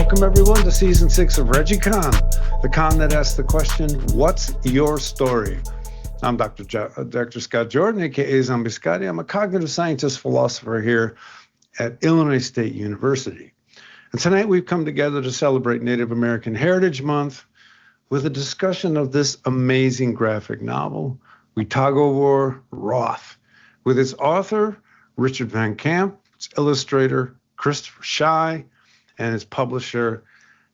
Welcome everyone to season 6 of ReggieCon, the con that asks the question, what's your story? I'm Dr. Scott Jordan, aka Zombie Scotty. I'm a cognitive scientist philosopher here at Illinois State University. And tonight we've come together to celebrate Native American Heritage Month with a discussion of this amazing graphic novel, Wheetago War, Roth, with its author, Richard Van Camp, its illustrator, Christopher Shy, and its publisher,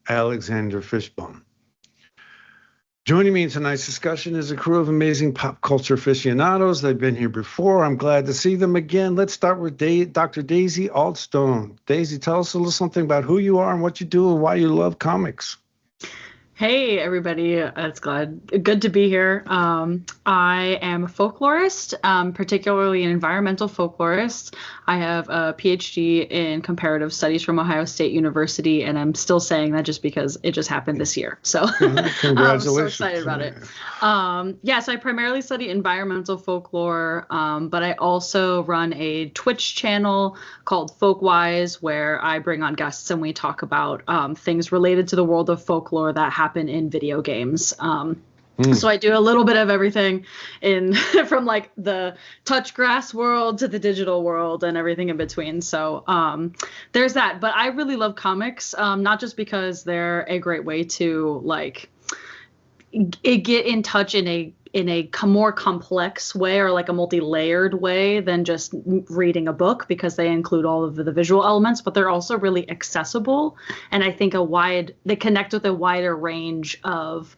Alexander Finbow. Joining me in tonight's discussion is a crew of amazing pop culture aficionados. They've been here before. I'm glad to see them again. Let's start with Dr. Daisy Ahlstone. Daisy, tell us a little something about who you are and what you do and why you love comics. Hey, everybody. It's good to be here. I am a folklorist, particularly an environmental folklorist. I have a PhD in comparative studies from Ohio State University, and I'm still saying that just because it just happened this year. So congratulations. I'm so excited about it. So I primarily study environmental folklore, but I also run a Twitch channel called Folkwise, where I bring on guests and we talk about things related to the world of folklore that happen in video games. So I do a little bit of everything from like the touch grass world to the digital world and everything in between. So there's that. But I really love comics, not just because they're a great way to like get in touch in a more complex way or like a multi-layered way than just reading a book, because they include all of the visual elements, but they're also really accessible. And I think they connect with a wider range of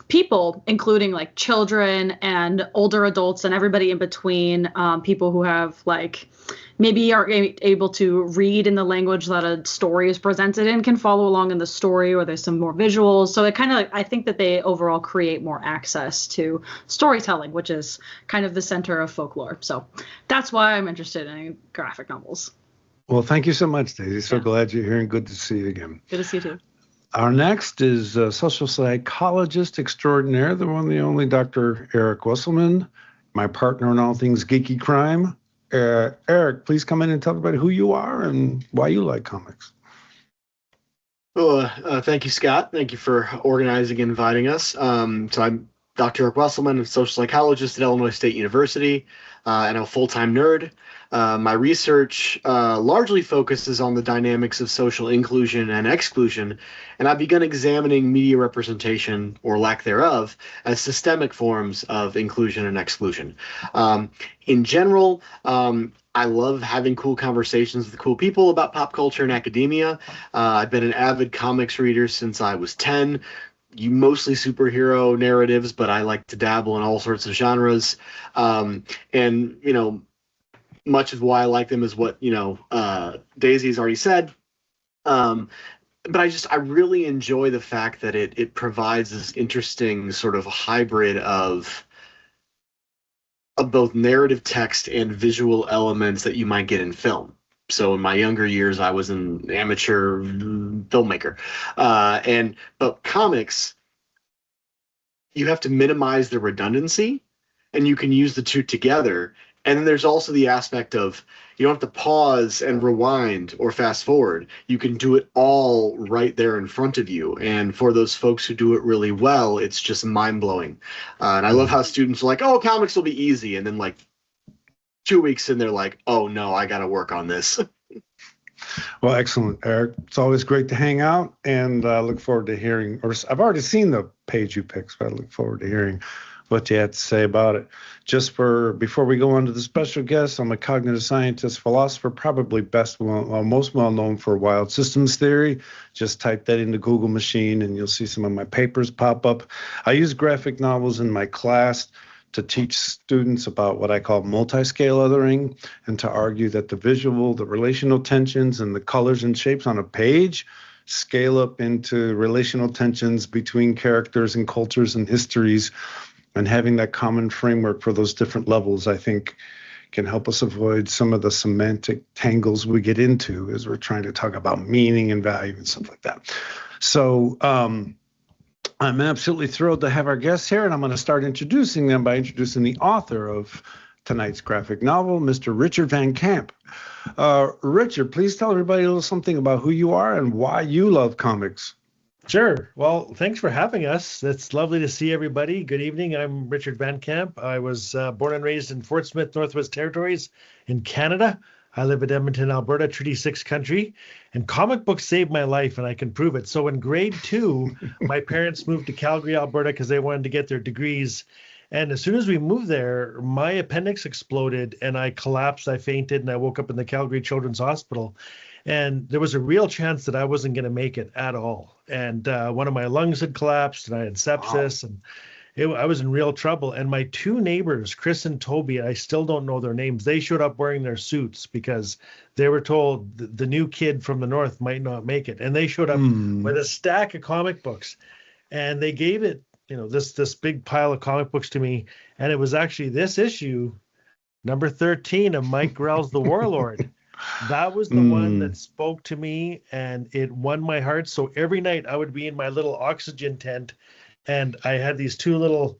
people, including like children and older adults and everybody in between, people who have like maybe are able to read in the language that a story is presented in, can follow along in the story, or there's some more visuals. So it kind of, I think that they overall create more access to storytelling, which is kind of the center of folklore. So that's why I'm interested in graphic novels. Well, thank you so much, Daisy. So glad you're here and good to see you again. Good to see you too. Our next is Social Psychologist Extraordinaire, the one, the only Dr. Eric Wesselmann, my partner in all things geeky crime. Eric, please come in and tell everybody who you are and why you like comics. Well, thank you, Scott. Thank you for organizing and inviting us. So I'm Dr. Eric Wesselmann, a social psychologist at Illinois State University, and I'm a full-time nerd. My research largely focuses on the dynamics of social inclusion and exclusion, and I've begun examining media representation, or lack thereof, as systemic forms of inclusion and exclusion. In general, I love having cool conversations with cool people about pop culture and academia. I've been an avid comics reader since I was 10. Mostly superhero narratives, but I like to dabble in all sorts of genres. And, you know, much of why I like them is what, Daisy's already said. But I really enjoy the fact that it provides this interesting sort of hybrid of both narrative text and visual elements that you might get in film. So in my younger years, I was an amateur filmmaker. But comics, you have to minimize the redundancy, and you can use the two together. And then there's also the aspect of you don't have to pause and rewind or fast forward. You can do it all right there in front of you. And for those folks who do it really well, it's just mind-blowing. And I love how students are like, oh, comics will be easy. And then like 2 weeks in, they're like, oh, no, I got to work on this. Well, excellent, Eric. It's always great to hang out, and I look forward to hearing, or I've already seen the page you picked, so I look forward to hearing what you had to say about it. Before we go on to the special guest, I'm a cognitive scientist, philosopher, probably most well known for wild systems theory. Just type that into Google machine and you'll see some of my papers pop up. I use graphic novels in my class to teach students about what I call multi-scale othering, and to argue that the visual, the relational tensions, and the colors and shapes on a page scale up into relational tensions between characters and cultures and histories. And having that common framework for those different levels, I think, can help us avoid some of the semantic tangles we get into as we're trying to talk about meaning and value and stuff like that. So I'm absolutely thrilled to have our guests here, and I'm going to start introducing them by introducing the author of tonight's graphic novel, Mr. Richard Van Camp. Richard, please tell everybody a little something about who you are and why you love comics. Sure. Well, thanks for having us. It's lovely to see everybody. Good evening. I'm Richard Van Camp. I was born and raised in Fort Smith, Northwest Territories in Canada. I live in Edmonton, Alberta, Treaty 6 country, and comic books saved my life, and I can prove it. So in grade 2, my parents moved to Calgary, Alberta, because they wanted to get their degrees. And as soon as we moved there, my appendix exploded, and I collapsed, I fainted, and I woke up in the Calgary Children's Hospital. And there was a real chance that I wasn't going to make it at all. And one of my lungs had collapsed, and I had sepsis, and I was in real trouble. And my 2 neighbors, Chris and Toby, I still don't know their names. They showed up wearing their suits because they were told the new kid from the north might not make it. And they showed up with a stack of comic books, and they gave it, this big pile of comic books to me. And it was actually this issue, number 13 of Mike Grell's The Warlord. That was the one that spoke to me, and it won my heart. So every night I would be in my little oxygen tent, and I had these little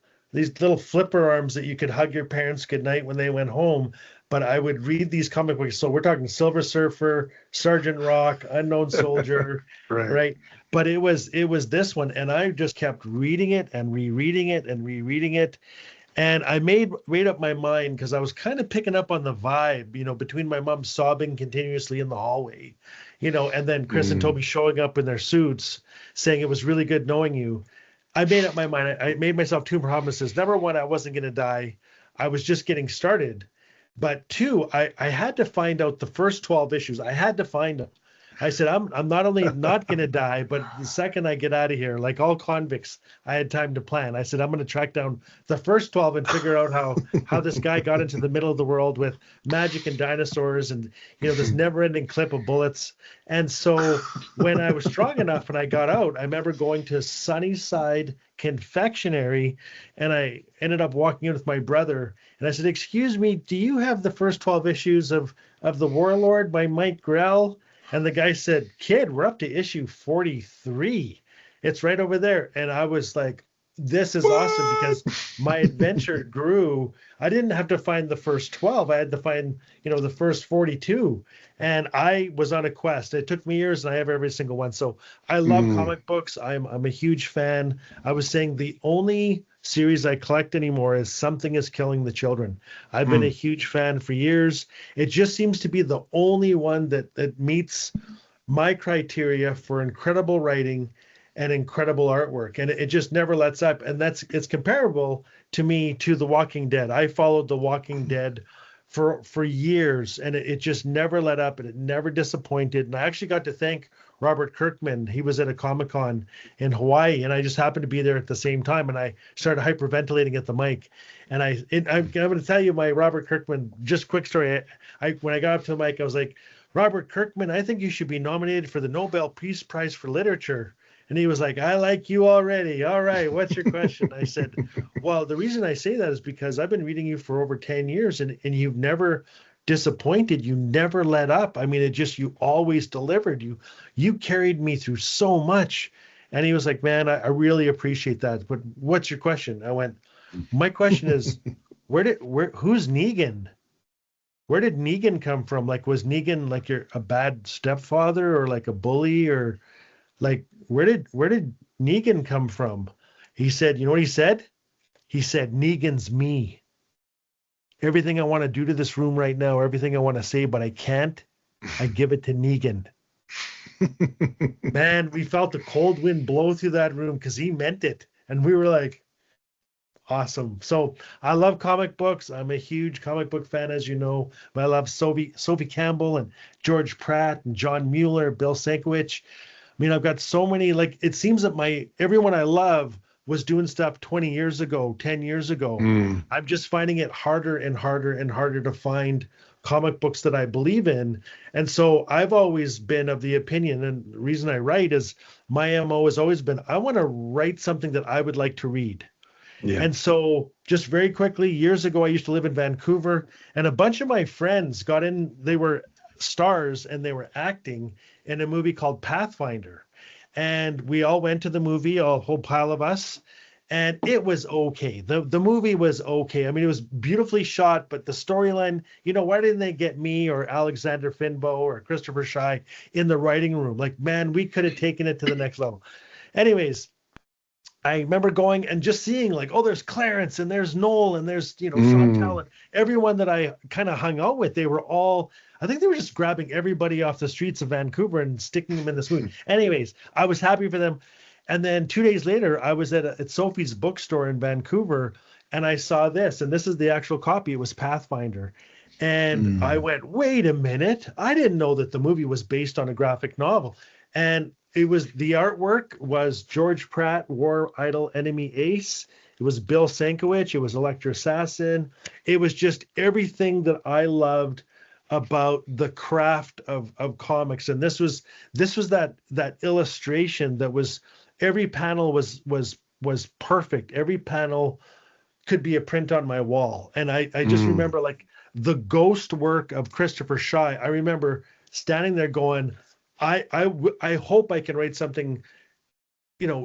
flipper arms that you could hug your parents goodnight when they went home. But I would read these comic books. So we're talking Silver Surfer, Sergeant Rock, Unknown Soldier, right? But it was this one, and I just kept reading it and rereading it and rereading it. And I made up my mind because I was kind of picking up on the vibe, between my mom sobbing continuously in the hallway, and then Chris and Toby showing up in their suits saying it was really good knowing you. I made up my mind. I made myself 2 promises. Number 1, I wasn't going to die. I was just getting started. But 2, I had to find out the first 12 issues. I had to find them. I said, I'm not only not going to die, but the second I get out of here, like all convicts, I had time to plan. I said, I'm going to track down the first 12 and figure out how this guy got into the middle of the world with magic and dinosaurs and, this never-ending clip of bullets. And so when I was strong enough and I got out, I remember going to Sunnyside Confectionery, and I ended up walking in with my brother. And I said, excuse me, do you have the first 12 issues of The Warlord by Mike Grell? And the guy said, kid, we're up to issue 43. It's right over there. And I was like, this is awesome because my adventure grew. I didn't have to find the first 12. I had to find, the first 42. And I was on a quest. It took me years, and I have every single one. So I love comic books. I'm a huge fan. I was saying the only series I collect anymore is Something is Killing the Children. I've been a huge fan for years. It just seems to be the only one that meets my criteria for incredible writing and incredible artwork, and it just never lets up. And it's comparable to me to The Walking Dead. I followed The Walking Dead for years, and it just never let up, and it never disappointed. And I actually got to thank Robert Kirkman. He was at a Comic-Con in Hawaii, and I just happened to be there at the same time, and I started hyperventilating at the mic. And I'm going to tell you my Robert Kirkman, just quick story. When I got up to the mic, I was like, Robert Kirkman, I think you should be nominated for the Nobel Peace Prize for Literature. And he was like, I like you already. All right, what's your question? I said, well, the reason I say that is because I've been reading you for over 10 years, and you've never disappointed. You never let up. I mean, you always delivered. You carried me through so much. And he was like, man, I really appreciate that. But what's your question? I went, my question is, who's Negan? Where did Negan come from? Like, was Negan like a bad stepfather or like a bully, or like, where did Negan come from? He said, you know what he said? He said, Negan's me. Everything I want to do to this room right now, everything I want to say, but I can't, I give it to Negan. Man, we felt the cold wind blow through that room because he meant it. And we were like, awesome. So I love comic books. I'm a huge comic book fan, as you know. But I love Sophie Campbell and George Pratt and John Mueller, Bill Sienkiewicz. I mean, I've got so many, like, it seems that everyone I love was doing stuff 20 years ago, 10 years ago. I'm just finding it harder and harder and harder to find comic books that I believe in. And so I've always been of the opinion, and the reason I write is my MO has always been, I want to write something that I would like to read. Yeah. And so just very quickly, years ago, I used to live in Vancouver, and a bunch of my friends got in, they were stars and they were acting in a movie called Pathfinder. And we all went to the movie, a whole pile of us. and it was okay. The movie was okay. I mean, it was beautifully shot, but the storyline, why didn't they get me or Alexander Finbow or Christopher Shy in the writing room? Like, man, we could have taken it to the next level. Anyways, I remember going and just seeing like, oh, there's Clarence and there's Noel and there's, Chantal and everyone that I kind of hung out with. They were all, I think they were just grabbing everybody off the streets of Vancouver and sticking them in this movie. Anyways, I was happy for them. And then 2 days later, I was at Sophie's bookstore in Vancouver, and I saw this, and this is the actual copy. It was Pathfinder. And I went, wait a minute. I didn't know that the movie was based on a graphic novel. And the artwork was George Pratt, War Idol Enemy Ace. It was Bill Sienkiewicz. It was Electra Assassin. It was just everything that I loved about the craft of comics. And this was that illustration that was, every panel was perfect. Every panel could be a print on my wall. And I just remember like the ghost work of Christopher Shy. I remember standing there going, I hope I can write something,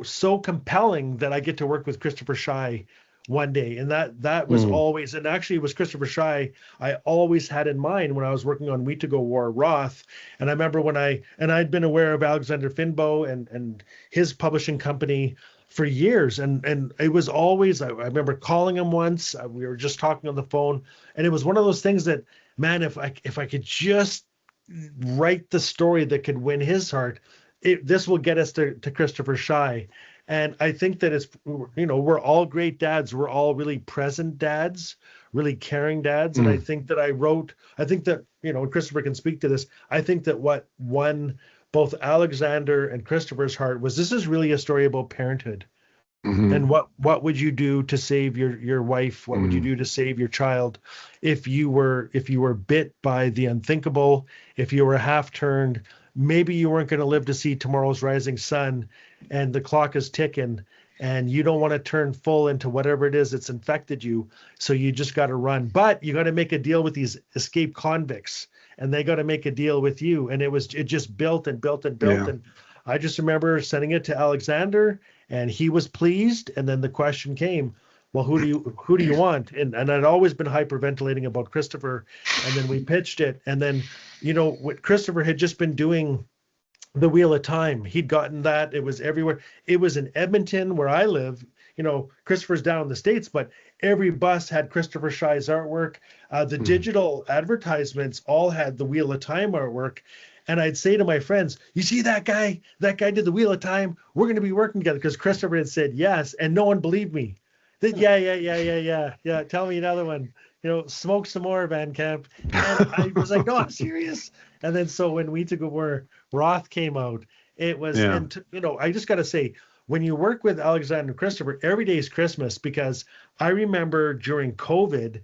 so compelling that I get to work with Christopher Shy one day. And that was always, and actually it was Christopher Shy I always had in mind when I was working on Wheetago War, Roth. And I remember I'd been aware of Alexander Finbow and his publishing company for years. And it was always, I remember calling him once, we were just talking on the phone, and it was one of those things that, man, if I could just write the story that could win his heart, this will get us to Christopher Shy. And I think that it's, we're all great dads. We're all really present dads, really caring dads. And I think that Christopher can speak to this. I think that what won both Alexander and Christopher's heart was, this is really a story about parenthood. And what would you do to save your wife? What would you do to save your child if you were bit by the unthinkable, if you were half turned? Maybe you weren't going to live to see tomorrow's rising sun, and the clock is ticking, and you don't want to turn full into whatever it is that's infected you. So you just got to run. But you got to make a deal with these escaped convicts, and they got to make a deal with you. And it just built and built and built. Yeah. And I just remember sending it to Alexander, and he was pleased. And then the question came, well, who do you want? And I'd always been hyperventilating about Christopher. And then we pitched it. And then, what Christopher had just been doing, the Wheel of Time. He'd gotten that. It was everywhere. It was in Edmonton, where I live. Christopher's down in the States, but every bus had Christopher Shy's artwork. The digital advertisements all had the Wheel of Time artwork. And I'd say to my friends, you see that guy? That guy did the Wheel of Time. We're going to be working together, because Christopher had said yes, and no one believed me. Yeah. Tell me another one. Smoke some more, Van Camp. And I was like, no, I'm serious. And then so when Wheetago War, Roth came out, it was, I just got to say, when you work with Alexander and Christopher, every day is Christmas, because I remember during COVID,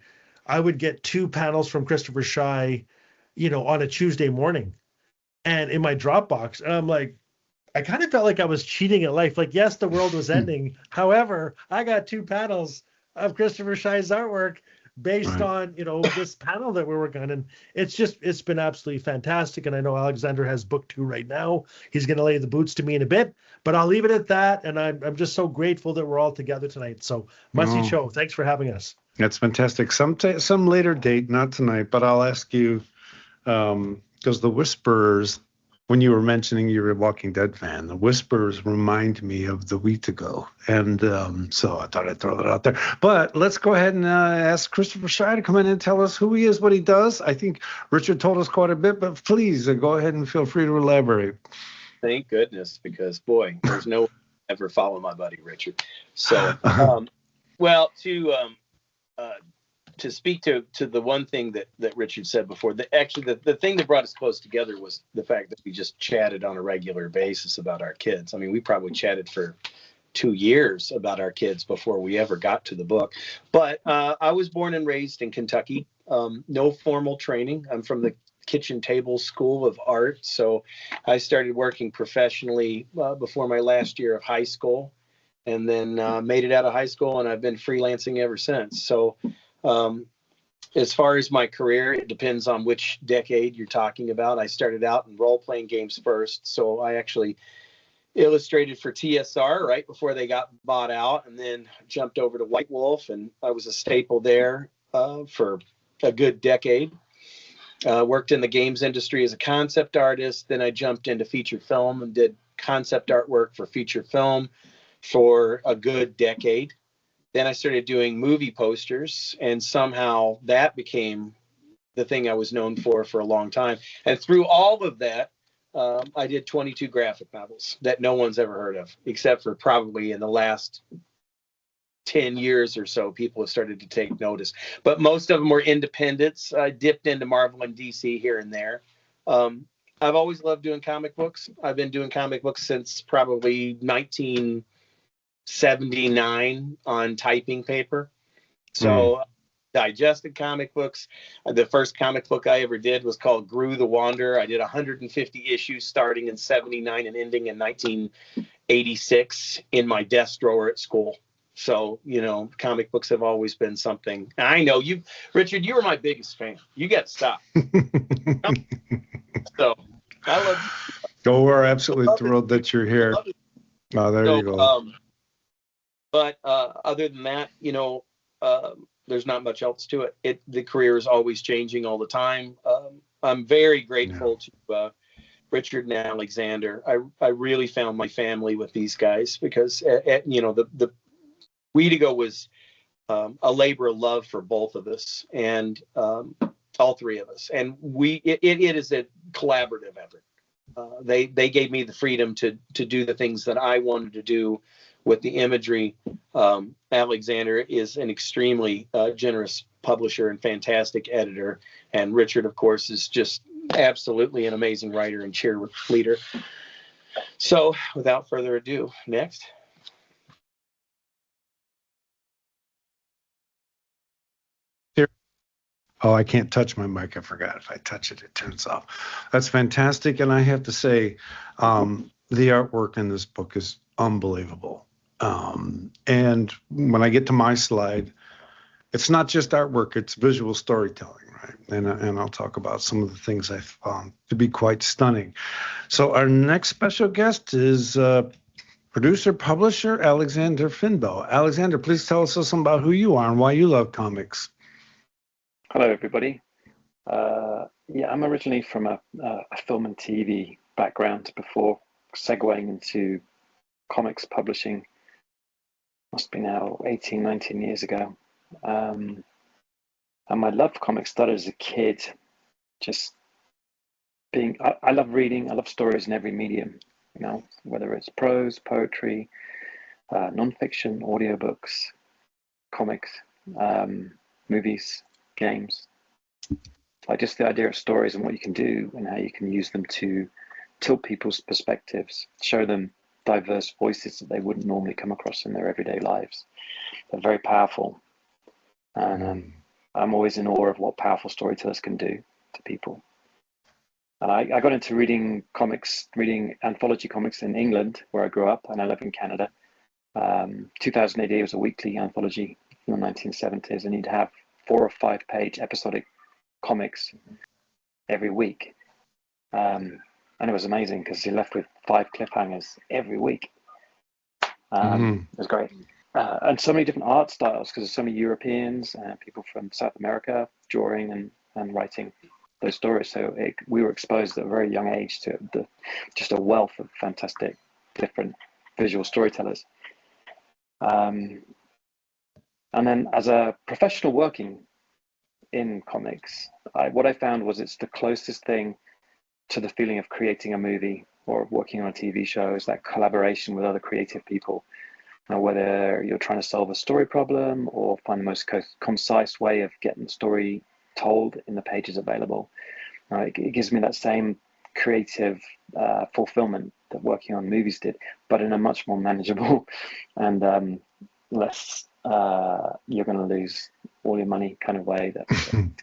I would get 2 panels from Christopher Shy, on a Tuesday morning, and in my Dropbox. And I'm like, I kind of felt like I was cheating at life. Like, yes, the world was ending. However, I got 2 panels of Christopher Shy's artwork based on, this panel that we're working on. And it's been absolutely fantastic. And I know Alexander has book 2 right now. He's going to lay the boots to me in a bit, but I'll leave it at that. And I'm just so grateful that we're all together tonight. So Must-See Show, thanks for having us. That's fantastic. Some later date, not tonight, but I'll ask you, because the Whisperers, when you were mentioning you're a Walking Dead fan, the Whisperers remind me of the Wheetago. And so I thought I'd throw that out there. But let's go ahead and ask Christopher Shy to come in and tell us who he is, what he does. I think Richard told us quite a bit, but please go ahead and feel free to elaborate. Thank goodness, because, boy, there's no ever follow my buddy Richard. So, to speak to the one thing that Richard said before, the thing that brought us close together was the fact that we just chatted on a regular basis about our kids. I mean, we probably chatted for 2 years about our kids before we ever got to the book. But I was born and raised in Kentucky. No formal training. I'm from the kitchen table school of art. So I started working professionally before my last year of high school, and then made it out of high school, and I've been freelancing ever since. So as far as my career, it depends on which decade you're talking about. I started out in role-playing games first, so I actually illustrated for TSR right before they got bought out, and then jumped over to White Wolf, and I was a staple there for a good decade. Worked in the games industry as a concept artist. Then I jumped into feature film and did concept artwork for feature film for a good decade. Then I started doing movie posters, and somehow that became the thing I was known for a long time. And through all of that, I did 22 graphic novels that no one's ever heard of, except for probably in the last 10 years or so, people have started to take notice. But most of them were independents. I dipped into Marvel and DC here and there. I've always loved doing comic books. I've been doing comic books since probably 1979 on typing paper. So digested comic books. The first comic book I ever did was called Gru the Wanderer. I did 150 issues starting in 79 and ending in 1986 in my desk drawer at school. So, comic books have always been something. I know you, Richard, you were my biggest fan. You got to stop. So I love you. Oh, we're absolutely thrilled that you're here. Oh, there you go. But other than that, there's not much else to it. The career is always changing all the time. I'm very grateful to Richard and Alexander. I really found my family with these guys because the Wheetago was a labor of love for both of us and all three of us. And it is a collaborative effort. They gave me the freedom to do the things that I wanted to do with the imagery. Alexander is an extremely generous publisher and fantastic editor. And Richard, of course, is just absolutely an amazing writer and cheerleader. So without further ado, next. Oh, I can't touch my mic. I forgot. If I touch it, it turns off. That's fantastic. And I have to say, the artwork in this book is unbelievable. And when I get to my slide, it's not just artwork, it's visual storytelling, right? And I'll talk about some of the things I found to be quite stunning. So our next special guest is producer, publisher, Alexander Finbow. Alexander, please tell us something about who you are and why you love comics. Hello, everybody. I'm originally from a film and TV background before segueing into comics publishing. Must be now 18, 19 years ago. And my love for comics started as a kid. Just I love reading. I love stories in every medium, whether it's prose, poetry, nonfiction, audiobooks, comics, movies, games. Like just the idea of stories and what you can do and how you can use them to tilt people's perspectives, show them diverse voices that they wouldn't normally come across in their everyday lives. They're very powerful. And I'm always in awe of what powerful storytellers can do to people. And I got into reading anthology comics in England, where I grew up, and I live in Canada. 2000 AD was a weekly anthology from the 1970s, and you'd have 4 or 5 page episodic comics every week. And it was amazing because you're left with 5 cliffhangers every week. It was great. And so many different art styles because there's so many Europeans and people from South America drawing and writing those stories. So we were exposed at a very young age to just a wealth of fantastic different visual storytellers. And then as a professional working in comics, what I found was it's the closest thing to the feeling of creating a movie or working on a TV show is that collaboration with other creative people. Whether you're trying to solve a story problem or find the most concise way of getting the story told in the pages available. It gives me that same creative fulfillment that working on movies did, but in a much more manageable and less you're going to lose all your money kind of way that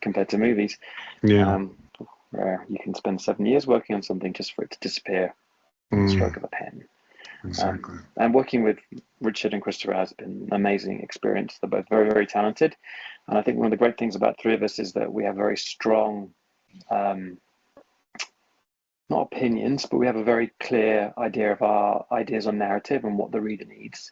compared to movies. Where you can spend 7 years working on something just for it to disappear with the stroke of a pen. Exactly. And working with Richard and Christopher has been an amazing experience. They're both very, very talented. And I think one of the great things about 3 of us is that we have very strong not opinions, but we have a very clear idea of our ideas on narrative and what the reader needs,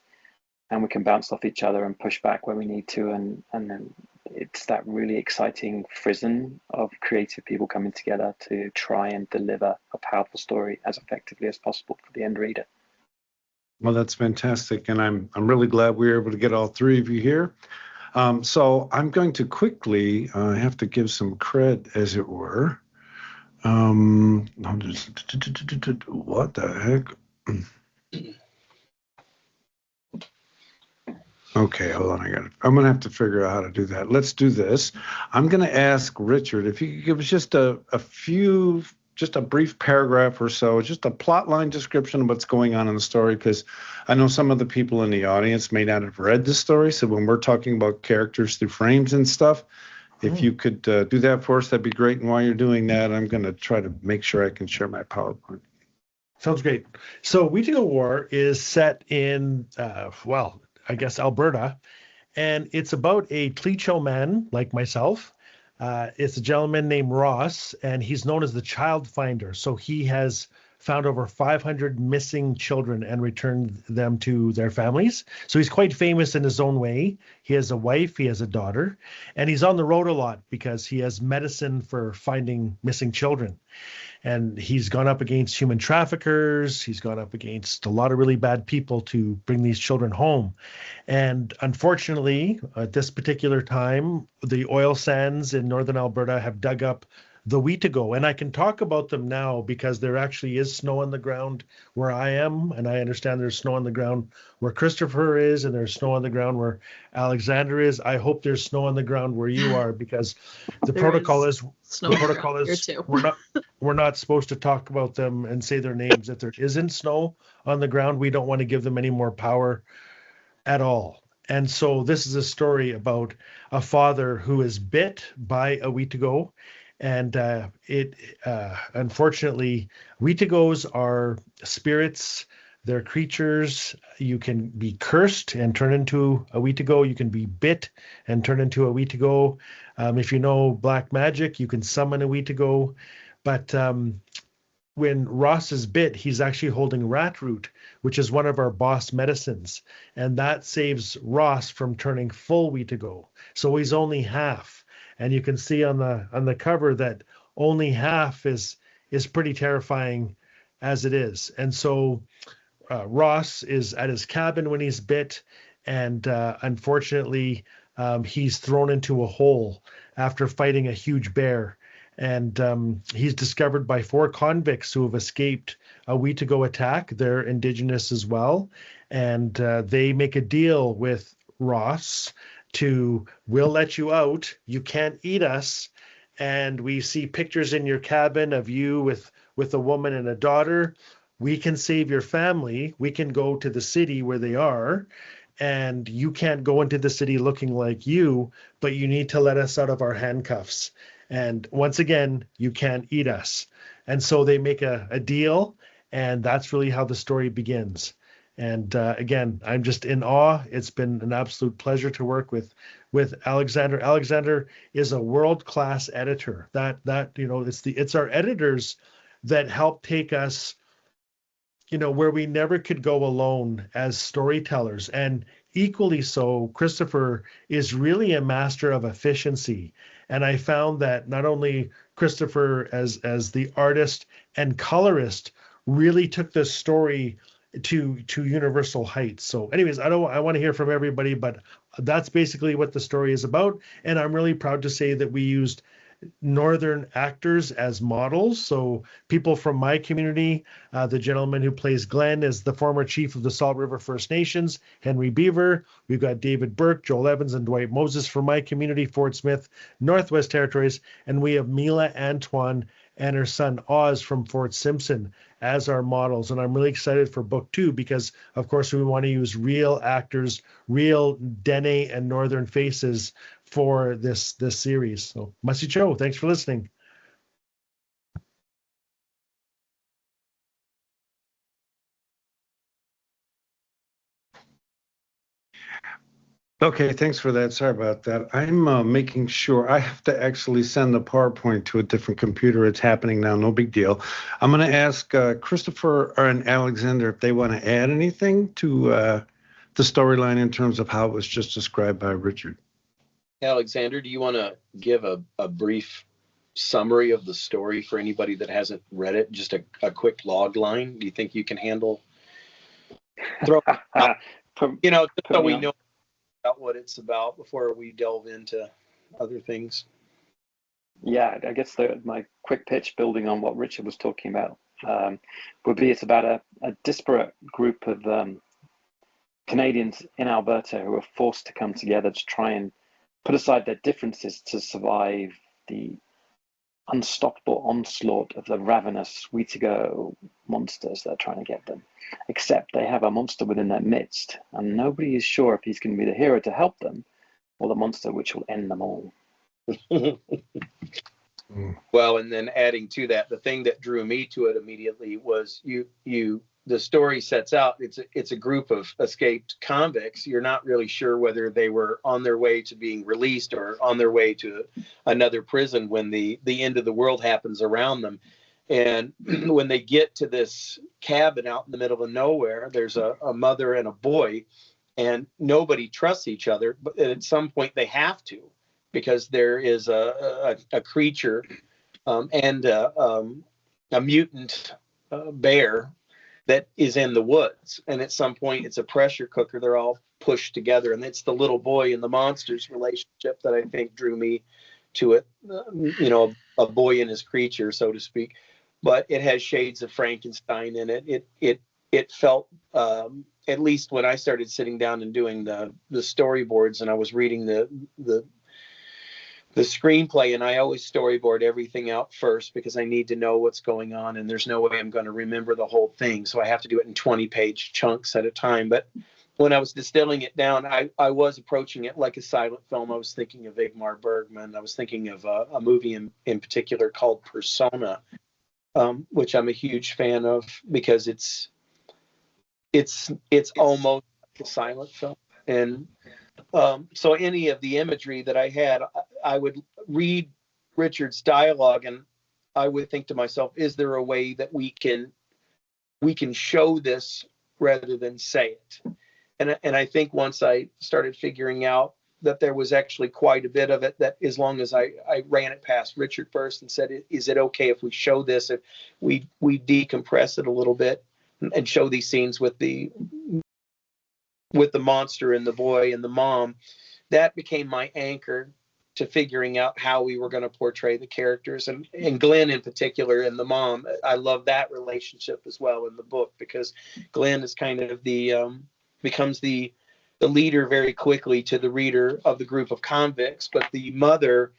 and we can bounce off each other and push back where we need to, and then it's that really exciting frisson of creative people coming together to try and deliver a powerful story as effectively as possible for the end reader. Well, that's fantastic, and I'm really glad we were able to get all three of you here. So I'm going to quickly have to give some cred, as it were. What the heck? Okay, hold on. I'm going to have to figure out how to do that. Let's do this. I'm going to ask Richard if you could give us just a brief paragraph or so, just a plot line description of what's going on in the story, because I know some of the people in the audience may not have read the story. So when we're talking about characters through frames and stuff, if you could do that for us, that'd be great. And while you're doing that, I'm going to try to make sure I can share my PowerPoint. Sounds great. So Wheetago War is set in, I guess, Alberta, and it's about a Tlicho man like myself. It's a gentleman named Ross, and he's known as the child finder. So he has found over 500 missing children and returned them to their families. So he's quite famous in his own way. He has a wife, he has a daughter, and he's on the road a lot because he has medicine for finding missing children. And he's gone up against human traffickers. He's gone up against a lot of really bad people to bring these children home. And unfortunately, at this particular time, the oil sands in northern Alberta have dug up the Wheetago. And I can talk about them now because there actually is snow on the ground where I am. And I understand there's snow on the ground where Christopher is, and there's snow on the ground where Alexander is. I hope there's snow on the ground where you are, because the protocol is we're not supposed to talk about them and say their names. If there isn't snow on the ground, we don't want to give them any more power at all. And so this is a story about a father who is bit by a Wheetago. And unfortunately, Wheetagos are spirits. They're creatures. You can be cursed and turn into a Wheetago. You can be bit and turn into a Wheetago. If you know black magic, you can summon a Wheetago. But when Ross is bit, he's actually holding rat root, which is one of our boss medicines. And that saves Ross from turning full Wheetago. So he's only half. And you can see on the cover that only half is pretty terrifying as it is. And so Ross is at his cabin when he's bit, and unfortunately, he's thrown into a hole after fighting a huge bear. And he's discovered by 4 convicts who have escaped a Wheetago attack. They're indigenous as well. And they make a deal with Ross we'll let you out. You can't eat us. And we see pictures in your cabin of you with a woman and a daughter. We can save your family. We can go to the city where they are. And you can't go into the city looking like you, but you need to let us out of our handcuffs. And once again, you can't eat us. And so they make a deal, and that's really how the story begins. And again, I'm just in awe. It's been an absolute pleasure to work with Alexander. Alexander is a world-class editor. It's our editors that help take us, where we never could go alone as storytellers. And equally so, Christopher is really a master of efficiency. And I found that not only Christopher as the artist and colorist really took this story to universal heights. So anyways, I want to hear from everybody, but that's basically what the story is about. And I'm really proud to say that we used Northern actors as models. So people from my community, the gentleman who plays Glenn is the former chief of the Salt River First Nations, Henry Beaver. We've got David Burke, Joel Evans, and Dwight Moses from my community, Fort Smith, Northwest Territories. And we have Mila Antoine and her son Oz from Fort Simpson as our models. And I'm really excited for book 2 because, of course, we want to use real actors, real Dene and Northern faces for this series. So, Masi Cho, thanks for listening. Okay, thanks for that. Sorry about that. I'm making sure I have to actually send the PowerPoint to a different computer. It's happening now. No big deal. I'm going to ask Christopher and Alexander if they want to add anything to the storyline in terms of how it was just described by Richard. Alexander, do you want to give a brief summary of the story for anybody that hasn't read it? Just a quick log line. Do you think you can handle? Throw out, just so we know about what it's about before we delve into other things. Yeah, I guess my quick pitch, building on what Richard was talking about, would be it's about a disparate group of Canadians in Alberta who are forced to come together to try and put aside their differences to survive the unstoppable onslaught of the ravenous Wheetago monsters that are trying to get them. Except they have a monster within their midst, and nobody is sure if he's going to be the hero to help them or the monster which will end them all. Well, and then adding to that, the thing that drew me to it immediately was the story sets out it's a group of escaped convicts. You're not really sure whether they were on their way to being released or on their way to another prison when the end of the world happens around them. And when they get to this cabin out in the middle of nowhere, there's a mother and a boy, and nobody trusts each other. But at some point they have to, because there is a creature and a mutant bear that is in the woods. And at some point it's a pressure cooker. They're all pushed together. And it's the little boy and the monster's relationship that I think drew me to it. A boy and his creature, so to speak. But it has shades of Frankenstein in it. It felt, at least when I started sitting down and doing the storyboards, and I was reading the screenplay, and I always storyboard everything out first because I need to know what's going on, and there's no way I'm going to remember the whole thing. So I have to do it in 20-page chunks at a time. But when I was distilling it down, I was approaching it like a silent film. I was thinking of Ingmar Bergman. I was thinking of a movie in particular called Persona, which I'm a huge fan of because it's almost like a silent film. And so any of the imagery that I had, I would read Richard's dialogue and I would think to myself, is there a way that we can show this rather than say it? And I think once I started figuring out that there was actually quite a bit of it, that as long as I ran it past Richard first and said, is it okay if we show this, if we decompress it a little bit and show these scenes with the monster and the boy and the mom, that became my anchor to figuring out how we were going to portray the characters. And Glenn in particular and the mom, I love that relationship as well in the book, because Glenn is kind of becomes the leader very quickly to the reader of the group of convicts, but the mother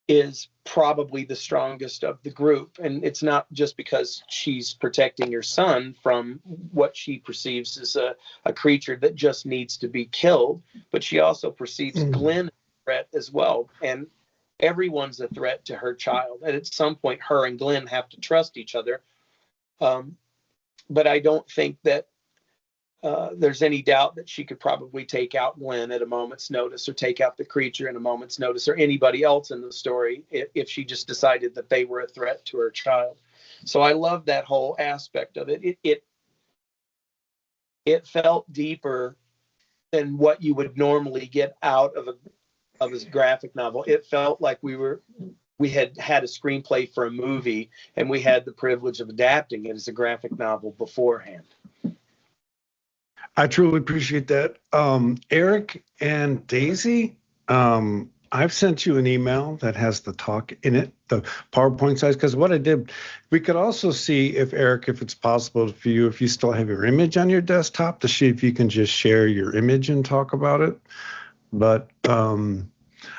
is probably the strongest of the group. And it's not just because she's protecting her son from what she perceives as a creature that just needs to be killed, but she also perceives Glenn as a threat as well. And everyone's a threat to her child. And at some point, her and Glenn have to trust each other. But I don't think that there's any doubt that she could probably take out Glenn at a moment's notice, or take out the creature in a moment's notice, or anybody else in the story if she just decided that they were a threat to her child. So I love that whole aspect of it. It felt deeper than what you would normally get out of a graphic novel. It felt like we had a screenplay for a movie, and we had the privilege of adapting it as a graphic novel beforehand. I truly appreciate that. Eric and Daisy, I've sent you an email that has the talk in it, the PowerPoint size, because what I did, we could also see if it's possible for you, if you still have your image on your desktop, to see if you can just share your image and talk about it. But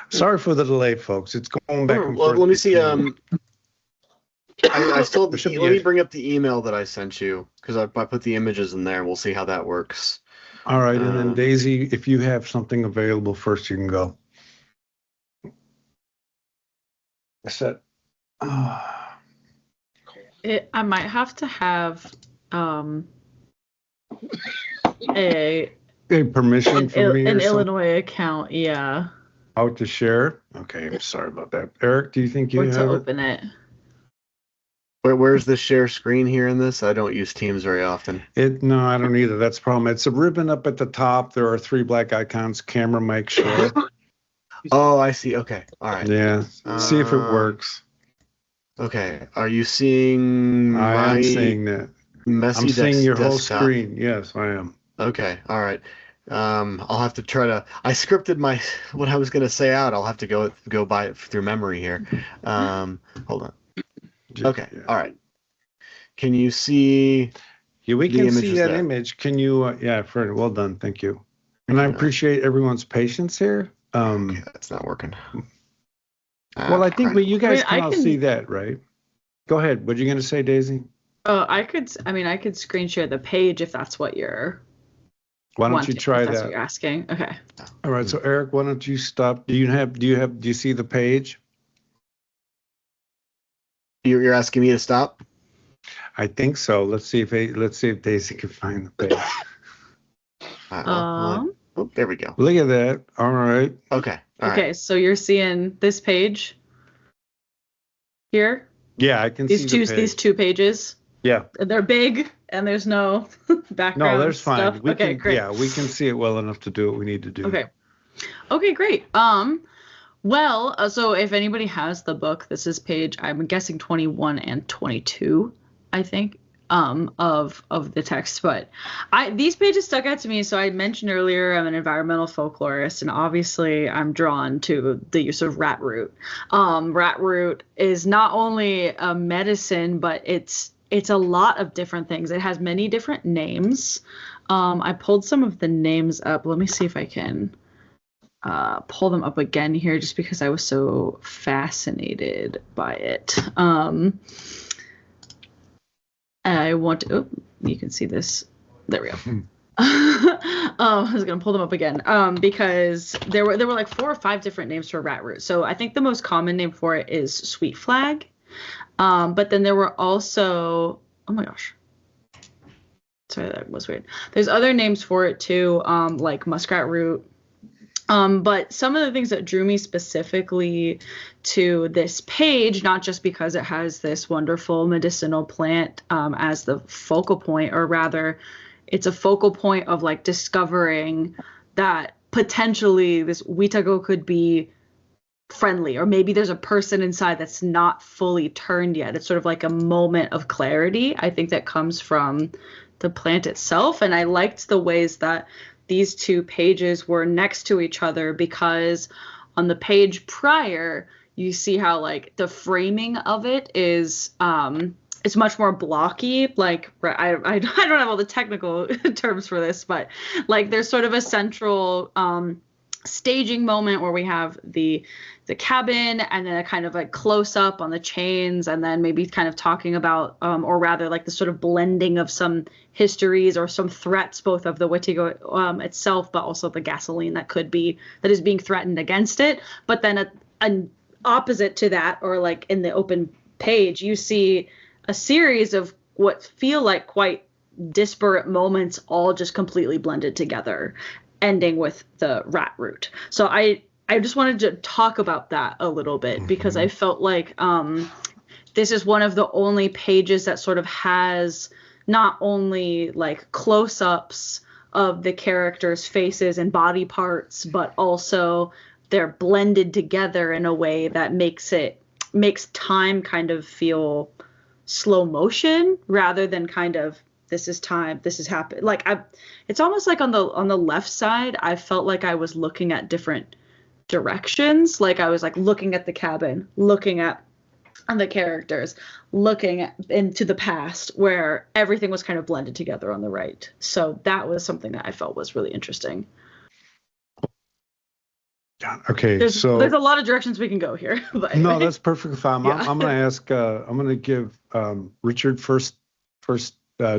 sorry for the delay, folks. It's going back and forth. Let me see. I still let me bring up the email that I sent you, because I put the images in there. We'll see how that works. All right, and then Daisy, if you have something available first, you can go. I said, I might have to have a A permission from me or an something? Illinois account, yeah. Out to share? Okay, I'm sorry about that. Eric, do you think you Or to have it? open it. Where's the share screen here in this? I don't use Teams very often. No, I don't either. That's the problem. It's a ribbon up at the top. There are 3 black icons: camera, mic, share. Oh, I see. Okay. All right. Yeah. See if it works. Okay. Are you seeing I am seeing that. messy I'm seeing your whole desktop? screen. Yes, I am. Okay. All right. I'll have to try to. I scripted what I was going to say out. I'll have to go by it through memory here. Hold on. Okay. Yeah. All right. Can you see? Yeah, we the can see images that there? image. Can you? Yeah, Fred. Well done. Thank you. And I appreciate everyone's patience here. Okay, that's not working. Well, I think you guys I can all see that, right? Go ahead. What are you going to say, Daisy? I could screen share the page if that's what you're Why don't wanting, you try if that's that? what you're asking. Okay. All right. So Eric, why don't you stop? Do you see the page? You're asking me to stop? I think so. Let's see if Daisy can find the page. Oh, there we go. Look at that. All right. Okay. All Okay, right. so you're seeing this page here? Yeah, I can see the page. These 2 pages. Yeah. They're big and there's no background. No, there's fine. Stuff. We Okay, can, great. Yeah, we can see it well enough to do what we need to do. Okay. Okay, great. Well, so if anybody has the book, this is page, I'm guessing 21 and 22, I think, of the text. But these pages stuck out to me. So I mentioned earlier I'm an environmental folklorist, and obviously I'm drawn to the use of rat root. Rat root is not only a medicine, but it's a lot of different things. It has many different names. I pulled some of the names up. Let me see if I can pull them up again here, just because I was so fascinated by it. I want to, oh, you can see this. There we go. I was going to pull them up again because there were like 4 or 5 different names for rat root. So I think the most common name for it is sweet flag. But then there were also, oh my gosh. Sorry, that was weird. There's other names for it too, like muskrat root. But some of the things that drew me specifically to this page, not just because it has this wonderful medicinal plant as the focal point, or rather it's a focal point of like discovering that potentially this Wheetago could be friendly, or maybe there's a person inside that's not fully turned yet. It's sort of like a moment of clarity, I think, that comes from the plant itself. And I liked the ways that these 2 pages were next to each other, because on the page prior, you see how like the framing of it is it's much more blocky. Like I don't have all the technical terms for this, but like there's sort of a central staging moment where we have the cabin, and then a kind of like close up on the chains, and then maybe kind of talking about or rather like the sort of blending of some histories or some threats, both of the Wheetago itself, but also the gasoline that is being threatened against it. But then an opposite to that, or like in the open page, you see a series of what feel like quite disparate moments, all just completely blended together, ending with the rat root. So I just wanted to talk about that a little bit, because I felt like this is one of the only pages that sort of has not only like close-ups of the characters' faces and body parts, but also they're blended together in a way that makes time kind of feel slow motion, rather than kind of, this is time, this is happening. Like it's almost like on the left side, I felt like I was looking at different directions. Like I was like looking at the cabin, looking at the characters, looking into the past, where everything was kind of blended together on the right. So that was something that I felt was really interesting. Okay, there's a lot of directions we can go here. But anyway. No, that's perfectly fine. Yeah. I'm going to ask. I'm going to give Richard first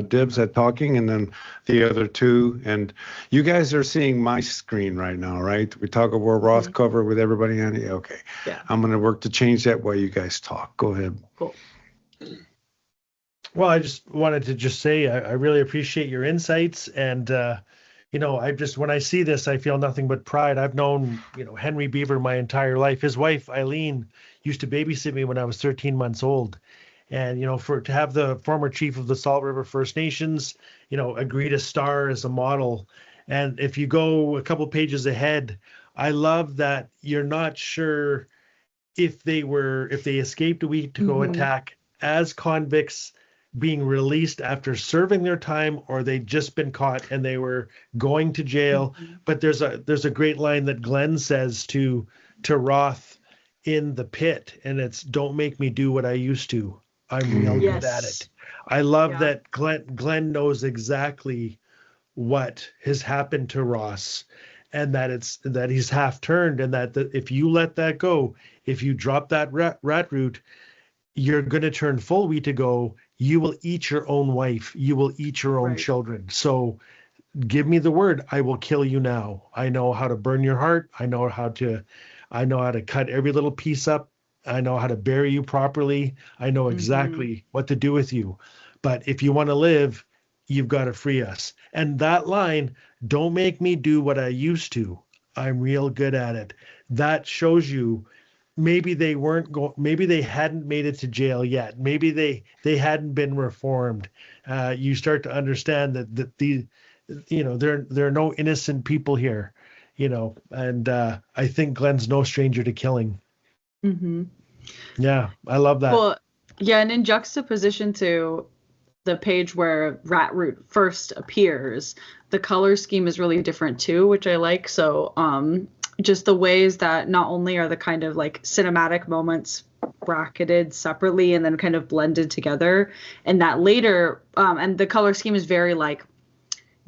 dibs at talking, and then the other 2. And you guys are seeing my screen right now, right? Wheetago War Roth cover with everybody on it. Okay. Yeah. I'm going to work to change that while you guys talk. Go ahead. Cool. Well, I just wanted to say I really appreciate your insights, and I just, when I see this, I feel nothing but pride. I've known, Henry Beaver my entire life. His wife, Eileen, used to babysit me when I was 13 months old. And, to have the former chief of the Salt River First Nations, agree to star as a model. And if you go a couple pages ahead, I love that you're not sure if they escaped a Wheetago attack as convicts being released after serving their time, or they'd just been caught and they were going to jail. But there's a great line that Glenn says to Roth in the pit, and it's, "Don't make me do what I used to. I'm real good at it." I love that Glenn knows exactly what has happened to Ross, and that he's half turned, and that if you let that go, if you drop that rat root, you're going to turn full Wheetago. You will eat your own wife. You will eat your own children. So give me the word. I will kill you now. I know how to burn your heart. I know how to cut every little piece up. I know how to bury you properly. I know exactly what to do with you. But if you want to live, you've got to free us. And that line, "Don't make me do what I used to. I'm real good at it." That shows you maybe they maybe they hadn't made it to jail yet. Maybe they hadn't been reformed. You start to understand that there are no innocent people here, and I think Glenn's no stranger to killing. Yeah, I love that. Well, yeah, and in juxtaposition to the page where rat root first appears, the color scheme is really different too, which I like. So just the ways that not only are the kind of like cinematic moments bracketed separately and then kind of blended together, and that later and the color scheme is very like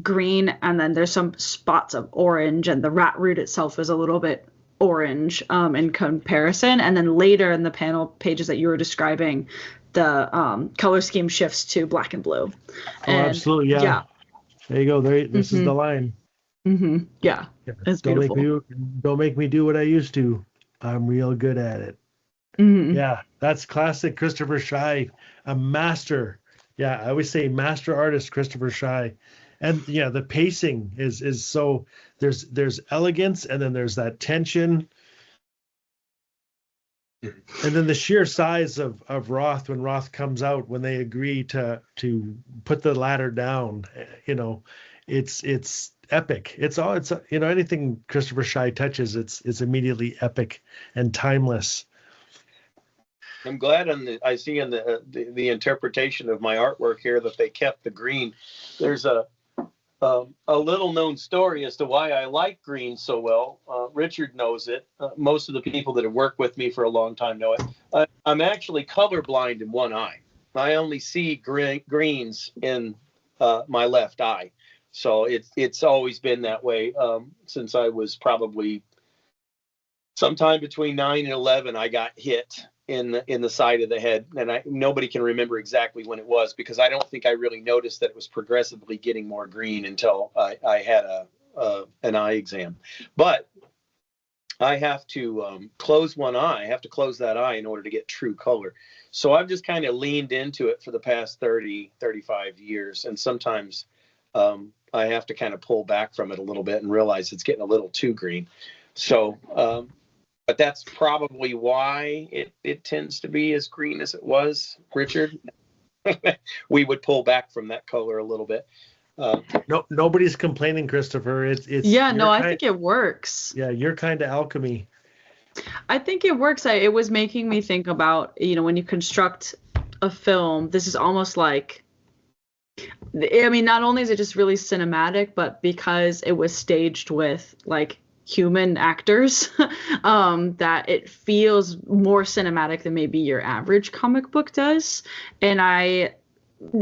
green, and then there's some spots of orange, and the rat root itself is a little bit orange in comparison. And then later in the panel pages that you were describing, the color scheme shifts to black and blue. And, absolutely. Yeah. There you go. This is the line. Yeah. It's beautiful. Don't make me do what I used to. I'm real good at it. Yeah. That's classic Christopher Shy, a master. Yeah. I always say master artist, Christopher Shy. And yeah, the pacing is so there's elegance, and then there's that tension. And then the sheer size of Roth, when Roth comes out, when they agree to put the ladder down, it's epic. It's anything Christopher Shy touches, it's immediately epic and timeless. I'm glad I see in the interpretation of my artwork here that they kept the green. There's a little known story as to why I like green so well. Richard knows it. Most of the people that have worked with me for a long time know it. I'm actually colorblind in one eye. I only see greens in my left eye. So it's always been that way since I was probably sometime between 9 and 11. I got hit in the side of the head, and nobody can remember exactly when it was, because I don't think I really noticed that it was progressively getting more green until I had an eye exam. But I have to close one eye. I have to close that eye in order to get true color. So I've just kind of leaned into it for the past 30, 35 years. And sometimes I have to kind of pull back from it a little bit and realize it's getting a little too green. So, but that's probably why it tends to be as green as it was, Richard. We would pull back from that color a little bit. No, nobody's complaining, Christopher. It's I think it works. Yeah, your kind of alchemy. I think it works. It was making me think about, when you construct a film, this is almost like, not only is it just really cinematic, but because it was staged with like human actors, that it feels more cinematic than maybe your average comic book does. And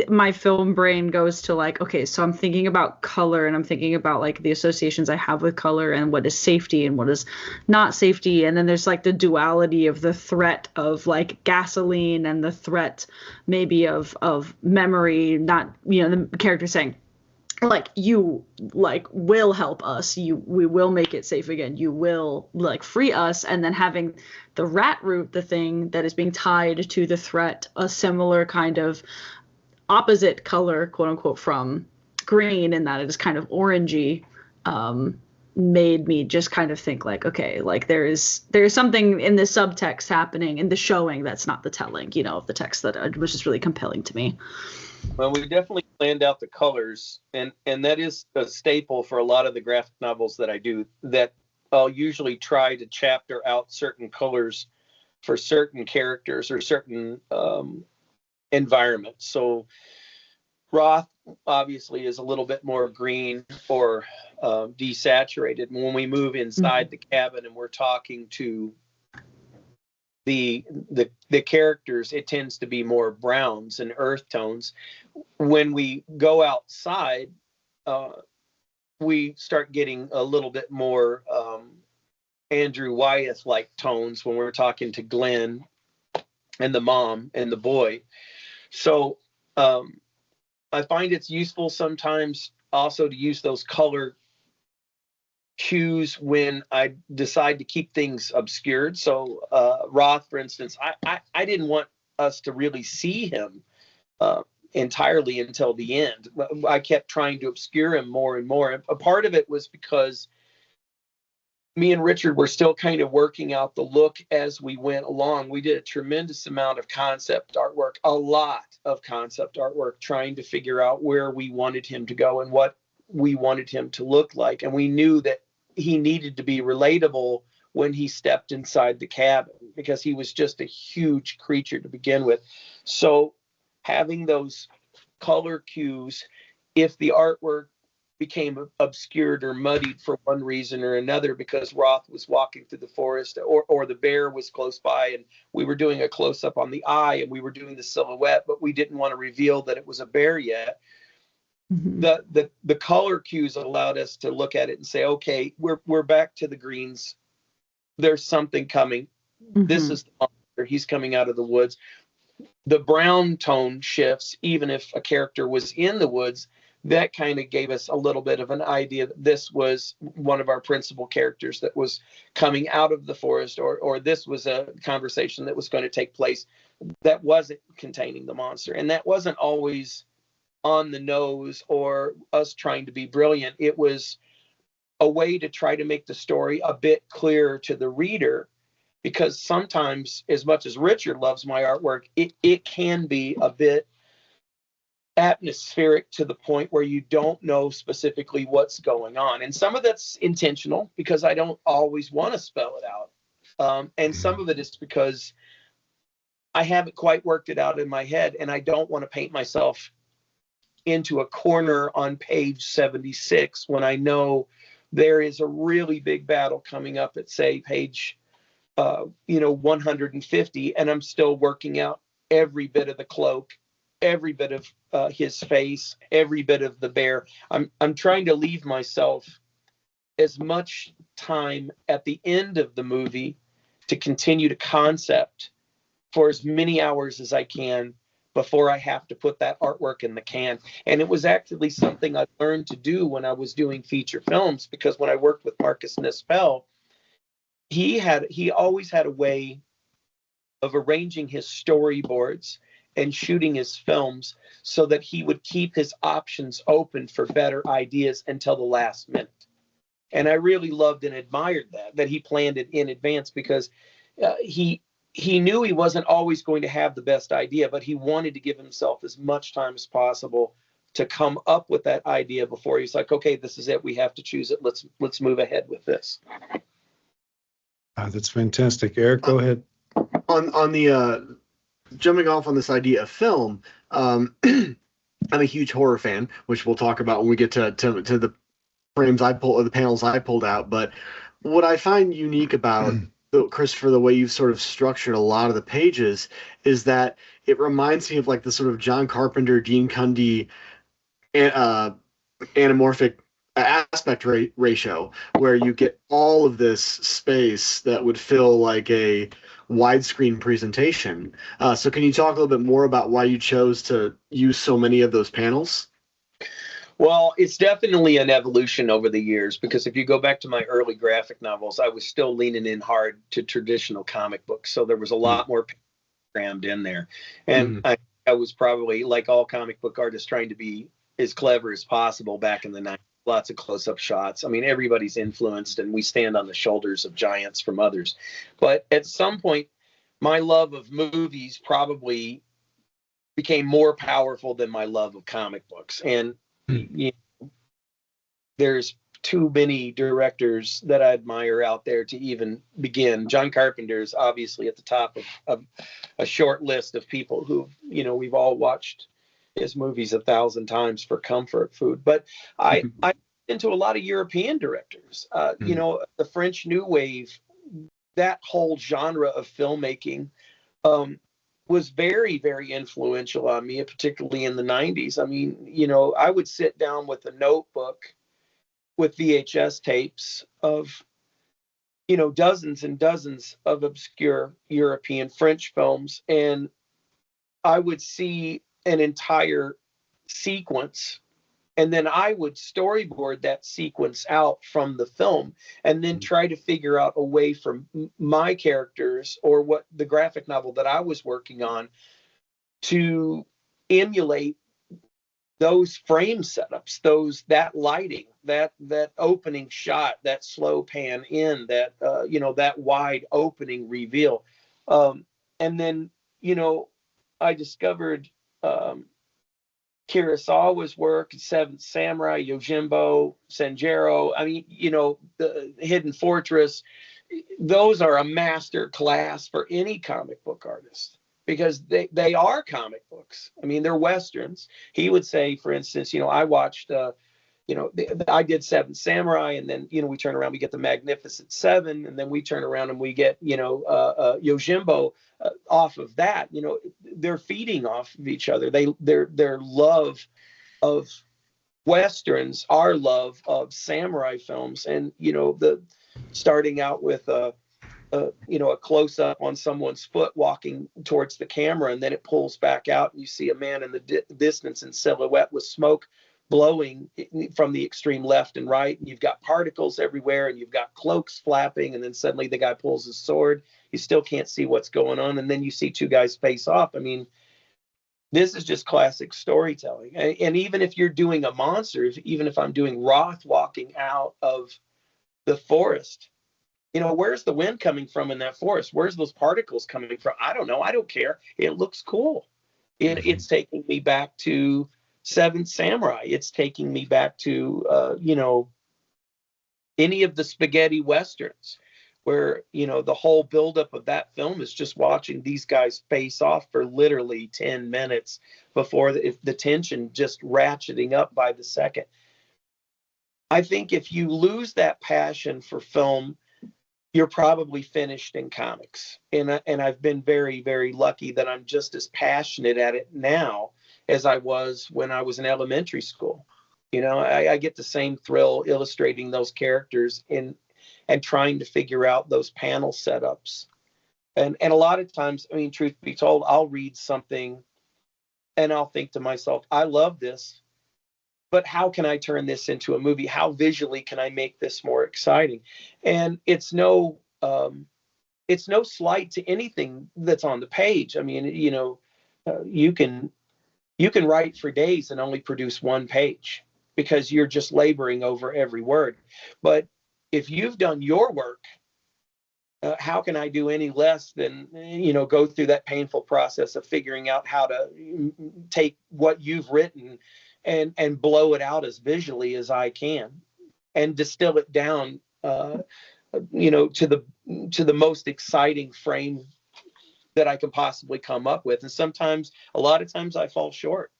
my film brain goes to like, okay, so I'm thinking about color, and I'm thinking about like the associations I have with color, and what is safety and what is not safety. And then there's like the duality of the threat of like gasoline and the threat maybe of memory, not, the character saying, like, you like will help us, we will make it safe again, you will like free us. And then having the rat root, the thing that is being tied to the threat, a similar kind of opposite color, quote unquote, from green and that it is kind of orangey, made me just kind of think like, okay, like there's something in the subtext happening in the showing that's not the telling, of the text that was just really compelling to me. Well, we definitely planned out the colors, and that is a staple for a lot of the graphic novels that I do, that I'll usually try to chapter out certain colors for certain characters or certain environments. So Roth obviously is a little bit more green or desaturated. When we move inside the cabin and we're talking to the characters, it tends to be more browns and earth tones. When we go outside, we start getting a little bit more Andrew Wyeth-like tones when we're talking to Glenn and the mom and the boy. So I find it's useful sometimes also to use those color cues when I decide to keep things obscured. So Roth, for instance, I didn't want us to really see him entirely until the end. I kept trying to obscure him more and more. A part of it was because me and Richard were still kind of working out the look as we went along. We did a tremendous amount of concept artwork, a lot of concept artwork, trying to figure out where we wanted him to go and what we wanted him to look like. And we knew that he needed to be relatable when he stepped inside the cabin, because he was just a huge creature to begin with. So having those color cues, if the artwork became obscured or muddied for one reason or another, because Roth was walking through the forest, or the bear was close by and we were doing a close-up on the eye and we were doing the silhouette, but we didn't want to reveal that it was a bear yet. The color cues allowed us to look at it and say, okay, we're back to the greens. There's something coming. This is the monster. He's coming out of the woods. The brown tone shifts, even if a character was in the woods. That kind of gave us a little bit of an idea that this was one of our principal characters that was coming out of the forest, or this was a conversation that was going to take place that wasn't containing the monster. And that wasn't always on the nose or us trying to be brilliant. It was a way to try to make the story a bit clearer to the reader, because sometimes, as much as Richard loves my artwork, it can be a bit atmospheric to the point where you don't know specifically what's going on. And some of that's intentional, because I don't always want to spell it out. And some of it is because I haven't quite worked it out in my head, and I don't want to paint myself into a corner on page 76 when I know there is a really big battle coming up at, say, page 150, and I'm still working out every bit of the cloak, every bit of his face, every bit of the bear. I'm trying to leave myself as much time at the end of the movie to continue to concept for as many hours as I can before I have to put that artwork in the can. And it was actually something I learned to do when I was doing feature films, because when I worked with Marcus Nispel, he always had a way of arranging his storyboards and shooting his films so that he would keep his options open for better ideas until the last minute. And I really loved and admired that he planned it in advance, because he knew he wasn't always going to have the best idea, but he wanted to give himself as much time as possible to come up with that idea before he's like, okay, this is it. We have to choose it. Let's move ahead with this. That's fantastic. Eric, go ahead. On the jumping off on this idea of film, I'm a huge horror fan, which we'll talk about when we get to the frames I pulled, or the panels I pulled out. But what I find unique about Christopher, the way you've sort of structured a lot of the pages, is that it reminds me of like the sort of John Carpenter, Dean Cundey anamorphic aspect ratio, where you get all of this space that would fill like a widescreen presentation. So can you talk a little bit more about why you chose to use so many of those panels? Well, it's definitely an evolution over the years, because if you go back to my early graphic novels, I was still leaning in hard to traditional comic books. So there was a lot more crammed in there. And I was probably, like all comic book artists, trying to be as clever as possible back in the 90s. Lots of close-up shots. I mean, everybody's influenced, and we stand on the shoulders of giants from others. But at some point, my love of movies probably became more powerful than my love of comic books. And you know, there's too many directors that I admire out there to even begin. John Carpenter is obviously at the top of a short list of people who, you know, we've all watched his movies 1,000 times for comfort food. But I into a lot of European directors. You know, the French New Wave, that whole genre of filmmaking was very, very influential on me, particularly in the 90s. I mean, you know, I would sit down with a notebook with VHS tapes of, you know, dozens and dozens of obscure European French films, and I would see an entire sequence, and then I would storyboard that sequence out from the film, and then try to figure out a way for my characters or what the graphic novel that I was working on to emulate those frame setups, that lighting, that opening shot, that slow pan in, that you know, that wide opening reveal, and then, you know, I discovered Kurosawa's work, Seventh Samurai, Yojimbo, Sanjuro. I mean, you know, the Hidden Fortress. Those are a master class for any comic book artist, because they are comic books. I mean, they're Westerns. He would say, for instance, you know, I watched, you know, I did Seventh Samurai, and then, you know, we turn around, we get the Magnificent Seven, and then we turn around and we get, you know, Yojimbo off of that. You know, they're feeding off of each other. Their love of Westerns, our love of samurai films, and, you know, starting out with you know, a close up on someone's foot walking towards the camera, and then it pulls back out and you see a man in the distance in silhouette with smoke blowing from the extreme left and right, and you've got particles everywhere, and you've got cloaks flapping, and then suddenly the guy pulls his sword. You still can't see what's going on, and then you see two guys face off. I mean, this is just classic storytelling. And even if you're doing a monster, even if I'm doing Roth walking out of the forest, you know, where's the wind coming from in that forest? Where's those particles coming from? I don't know. I don't care. It looks cool. It's taking me back to Seventh Samurai. It's taking me back to, you know, any of the spaghetti Westerns, where, you know, the whole buildup of that film is just watching these guys face off for literally 10 minutes before the tension just ratcheting up by the second. I think if you lose that passion for film, you're probably finished in comics. And I've been very, very lucky that I'm just as passionate at it now as I was when I was in elementary school. You know, I get the same thrill illustrating those characters and trying to figure out those panel setups. And a lot of times, I mean, truth be told, I'll read something and I'll think to myself, I love this, but how can I turn this into a movie? How visually can I make this more exciting? And it's no slight to anything that's on the page. I mean, you know, you can write for days and only produce one page because you're just laboring over every word. But if you've done your work, how can I do any less than, you know, go through that painful process of figuring out how to take what you've written and blow it out as visually as I can, and distill it down, you know, to the most exciting frame that I can possibly come up with. And a lot of times I fall short.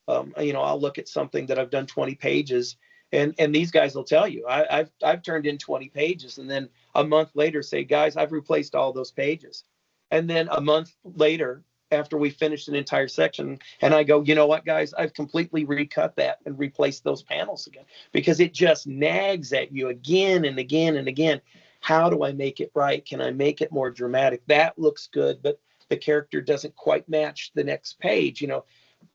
You know, I'll look at something that I've done 20 pages, and these guys will tell you, I've turned in 20 pages, and then a month later say, guys, I've replaced all those pages. And then a month later, after we finished an entire section, and I go, you know what, guys, I've completely recut that and replaced those panels again, because it just nags at you again and again and again. How do I make it right? Can I make it more dramatic? That looks good, but the character doesn't quite match the next page, you know.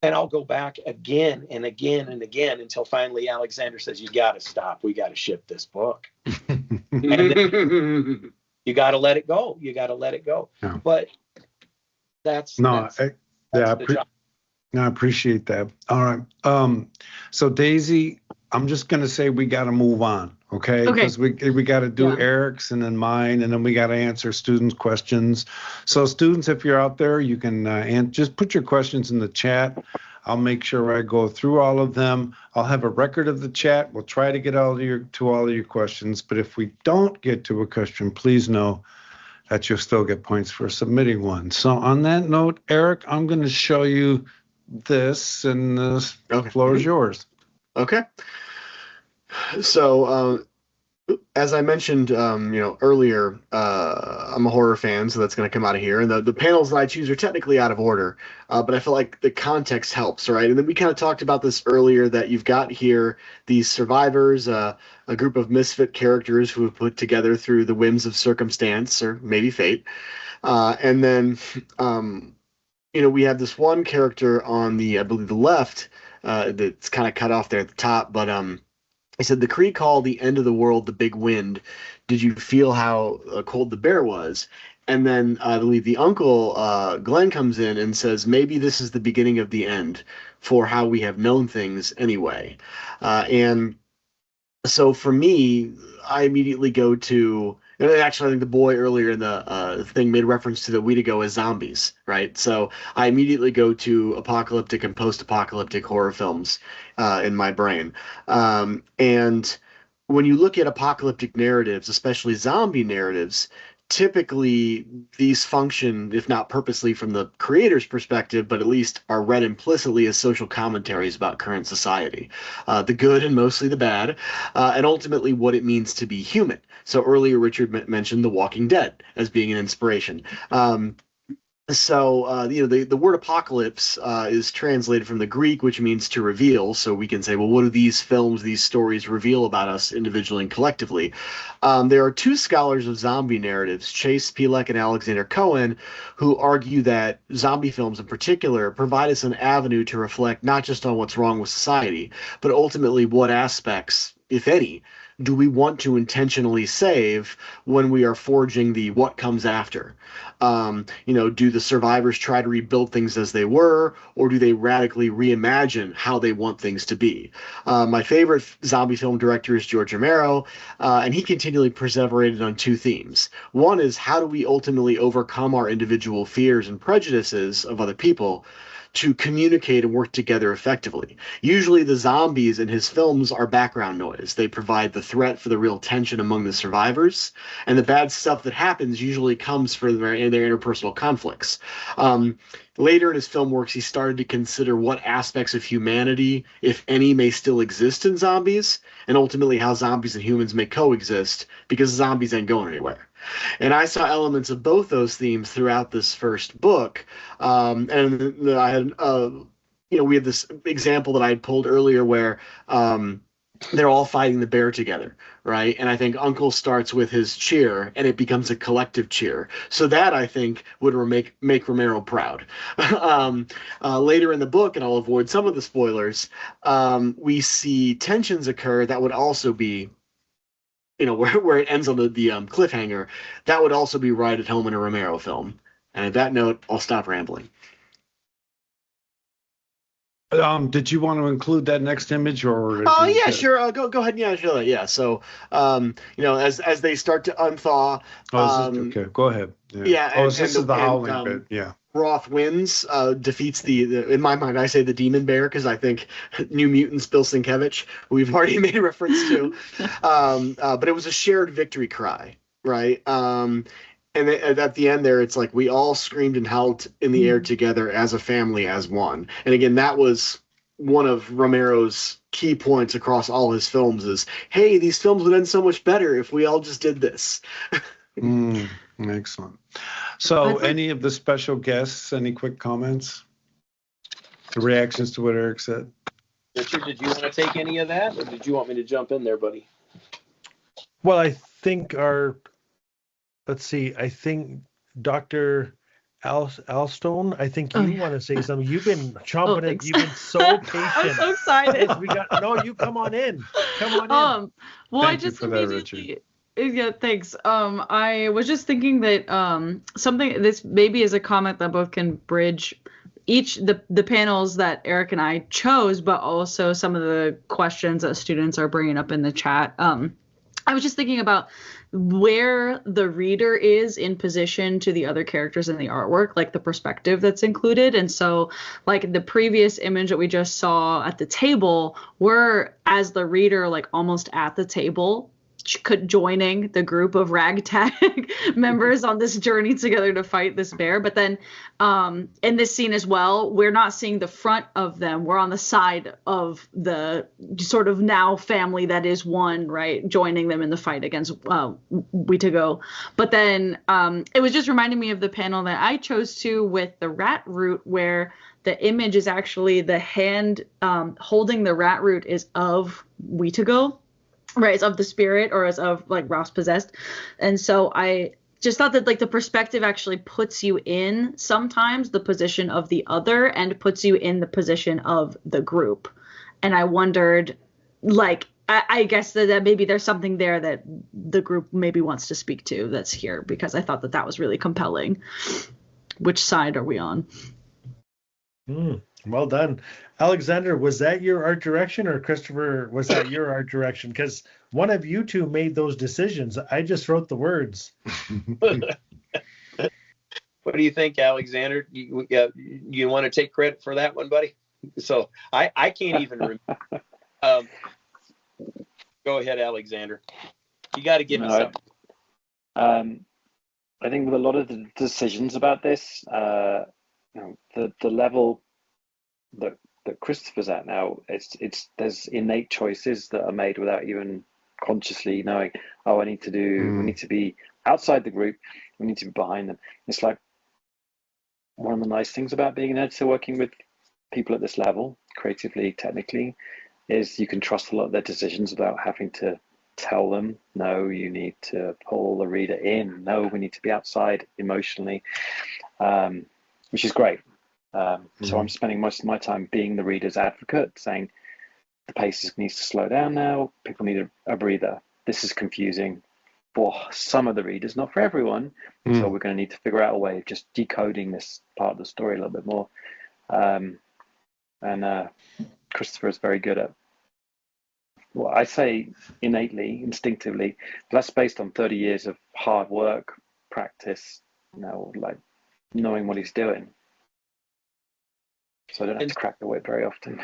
And I'll go back again and again and again until finally Alexander says, you got to stop. We got to ship this book. And then you got to let it go. You got to let it go. Yeah. But that's the job. I appreciate that. All right. So Daisy, I'm just gonna say we got to move on, okay? Because we got to do Eric's and then mine, and then we got to answer students' questions. So students, if you're out there, you can just put your questions in the chat. I'll make sure I go through all of them. I'll have a record of the chat. We'll try to get to all of your questions. But if we don't get to a question, please know that you'll still get points for submitting one. So on that note, Eric, I'm going to show you this, and the floor is yours. Okay. So, as I mentioned, earlier, I'm a horror fan, so that's going to come out of here. And the panels that I choose are technically out of order, but I feel like the context helps, right? And then we kind of talked about this earlier, that you've got here these survivors, a group of misfit characters who have put together through the whims of circumstance or maybe fate. And then, we have this one character on I believe, the left that's kind of cut off there at the top, but I said, the Cree call the end of the world the big wind. Did you feel how cold the bear was? And then I believe the uncle, Glenn, comes in and says, maybe this is the beginning of the end for how we have known things anyway. And so for me, I immediately go to, and actually I think the boy earlier in the thing made reference to the Wheetago as zombies, right? So I immediately go to apocalyptic and post-apocalyptic horror films in my brain. And when you look at apocalyptic narratives, especially zombie narratives, typically these function, if not purposely from the creator's perspective, but at least are read implicitly as social commentaries about current society, the good and mostly the bad, and ultimately what it means to be human. So earlier Richard mentioned The Walking Dead as being an inspiration. So the word apocalypse is translated from the Greek, which means to reveal. So we can say, well, what do these films, these stories reveal about us individually and collectively? There are two scholars of zombie narratives, Chase Pielek and Alexander Cohen, who argue that zombie films in particular provide us an avenue to reflect not just on what's wrong with society, but ultimately what aspects, if any, do we want to intentionally save when we are forging the what comes after? Do the survivors try to rebuild things as they were, or do they radically reimagine how they want things to be? My favorite zombie film director is George Romero, and he continually perseverated on two themes. One is, how do we ultimately overcome our individual fears and prejudices of other people to communicate and work together effectively? Usually the zombies in his films are background noise. They provide the threat for the real tension among the survivors, and the bad stuff that happens usually comes from their interpersonal conflicts. Later in his film works, he started to consider what aspects of humanity, if any, may still exist in zombies, and ultimately how zombies and humans may coexist, because zombies ain't going anywhere. And I saw elements of both those themes throughout this first book. And I had, we had this example that I had pulled earlier where they're all fighting the bear together, right? And I think Uncle starts with his cheer, and it becomes a collective cheer. So that, I think, would make Romero proud. Later in the book, and I'll avoid some of the spoilers, we see tensions occur that would also be, where it ends on the cliffhanger, that would also be right at home in a Romero film. And at that note, I'll stop rambling. Did you want to include that next image, or? Oh yeah, sure. Go ahead. Yeah, show that. Yeah. So, as they start to unthaw. Okay, go ahead. Yeah. This is the howling bit. Yeah. Roth wins, defeats the in my mind, I say the demon bear, because I think New Mutants Bill Sienkiewicz, we've already made a reference to. But it was a shared victory cry, right? And at the end there, it's like we all screamed and howled in the air together as a family, as one. And again, that was one of Romero's key points across all his films is, hey, these films would end so much better if we all just did this. Excellent. So any of the special guests, any quick comments? The reactions to what Eric said? Richard, did you want to take any of that, or did you want me to jump in there, buddy? Well, I think I think Dr. Ahlstone, I think you want to say something. You've been chomping it. You've been so patient. I'm so excited. You come on in. Come on in. Well, Thank you for that, Richard. Yeah, thanks. I was just thinking that this maybe is a comment that both can bridge the panels that Eric and I chose, but also some of the questions that students are bringing up in the chat. I was just thinking about where the reader is in position to the other characters in the artwork, like the perspective that's included. And so, like the previous image that we just saw at the table, we're, as the reader, like almost at the table, joining the group of ragtag members on this journey together to fight this bear. But then in this scene as well, we're not seeing the front of them. We're on the side of the sort of now family that is one, right? Joining them in the fight against Wheetago. But then it was just reminding me of the panel that I chose to with the rat root, where the image is actually the hand holding the rat root is of Wheetago. Right, as of the spirit, or as of like Roth's possessed. And so I just thought that like the perspective actually puts you in sometimes the position of the other and puts you in the position of the group. And I wondered, like, I guess that maybe there's something there that the group maybe wants to speak to that's here, because I thought that was really compelling. Which side are we on? Well done. Alexander, was that your art direction, or Christopher, was that your art direction? Because one of you two made those decisions. I just wrote the words. What do you think, Alexander? You want to take credit for that one, buddy? So I can't even remember. Go ahead, Alexander. You got to give me something. I think with a lot of the decisions about this, the level that Christopher's at now, there's innate choices that are made without even consciously knowing, we need to be outside the group, we need to be behind them. It's like one of the nice things about being an editor, working with people at this level, creatively, technically, is you can trust a lot of their decisions without having to tell them, no, you need to pull the reader in, no, we need to be outside emotionally, which is great. So I'm spending most of my time being the reader's advocate, saying the pace needs to slow down now, people need a breather. This is confusing for some of the readers, not for everyone. So we're going to need to figure out a way of just decoding this part of the story a little bit more. And Christopher is very good at, well, I say innately, instinctively, but that's based on 30 years of hard work, practice, like knowing what he's doing. So I don't have to crack the whip very often.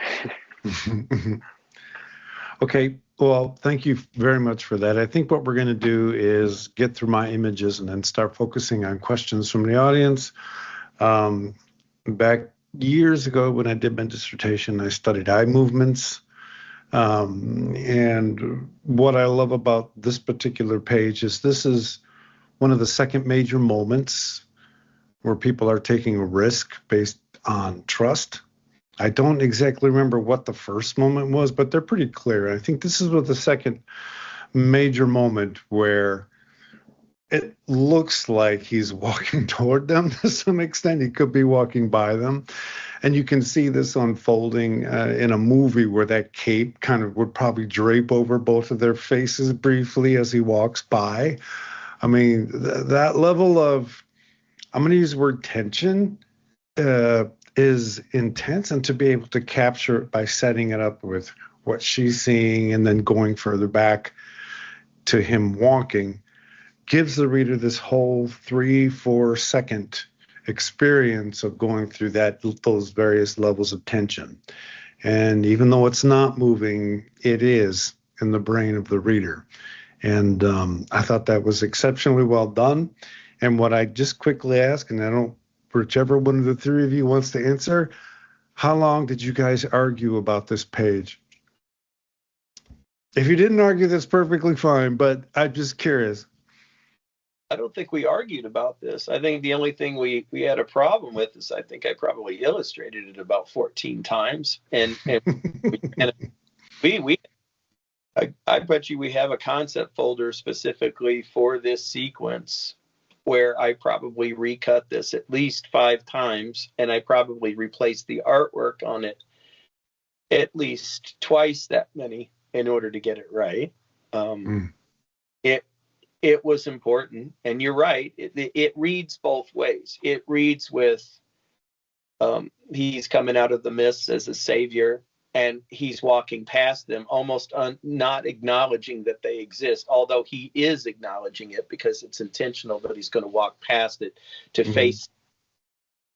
Okay, well, thank you very much for that. I think what we're going to do is get through my images and then start focusing on questions from the audience. Back years ago when I did my dissertation, I studied eye movements. And what I love about this particular page is this is one of the second major moments where people are taking a risk based on trust. I don't exactly remember what the first moment was, but they're pretty clear. I think this is what the second major moment where it looks like he's walking toward them to some extent. He could be walking by them. And you can see this unfolding in a movie where that cape kind of would probably drape over both of their faces briefly as he walks by. I mean, that level of, I'm going to use the word tension, is intense, and to be able to capture it by setting it up with what she's seeing and then going further back to him walking gives the reader this whole 3-4 second experience of going through those various levels of tension. And even though it's not moving, it is in the brain of the reader. And I thought that was exceptionally well done. And what I just quickly ask, and I don't, whichever one of the three of you wants to answer, how long did you guys argue about this page? If you didn't argue, that's perfectly fine, but I'm just curious. I don't think we argued about this. I think the only thing we had a problem with is I think I probably illustrated it about 14 times. And I bet you we have a concept folder specifically for this sequence where I probably recut this at least 5 times, and I probably replaced the artwork on it at least twice that many in order to get it right. It was important, and you're right. It reads both ways. It reads with he's coming out of the mists as a savior, and he's walking past them, almost not acknowledging that they exist, although he is acknowledging it because it's intentional that he's going to walk past it to face.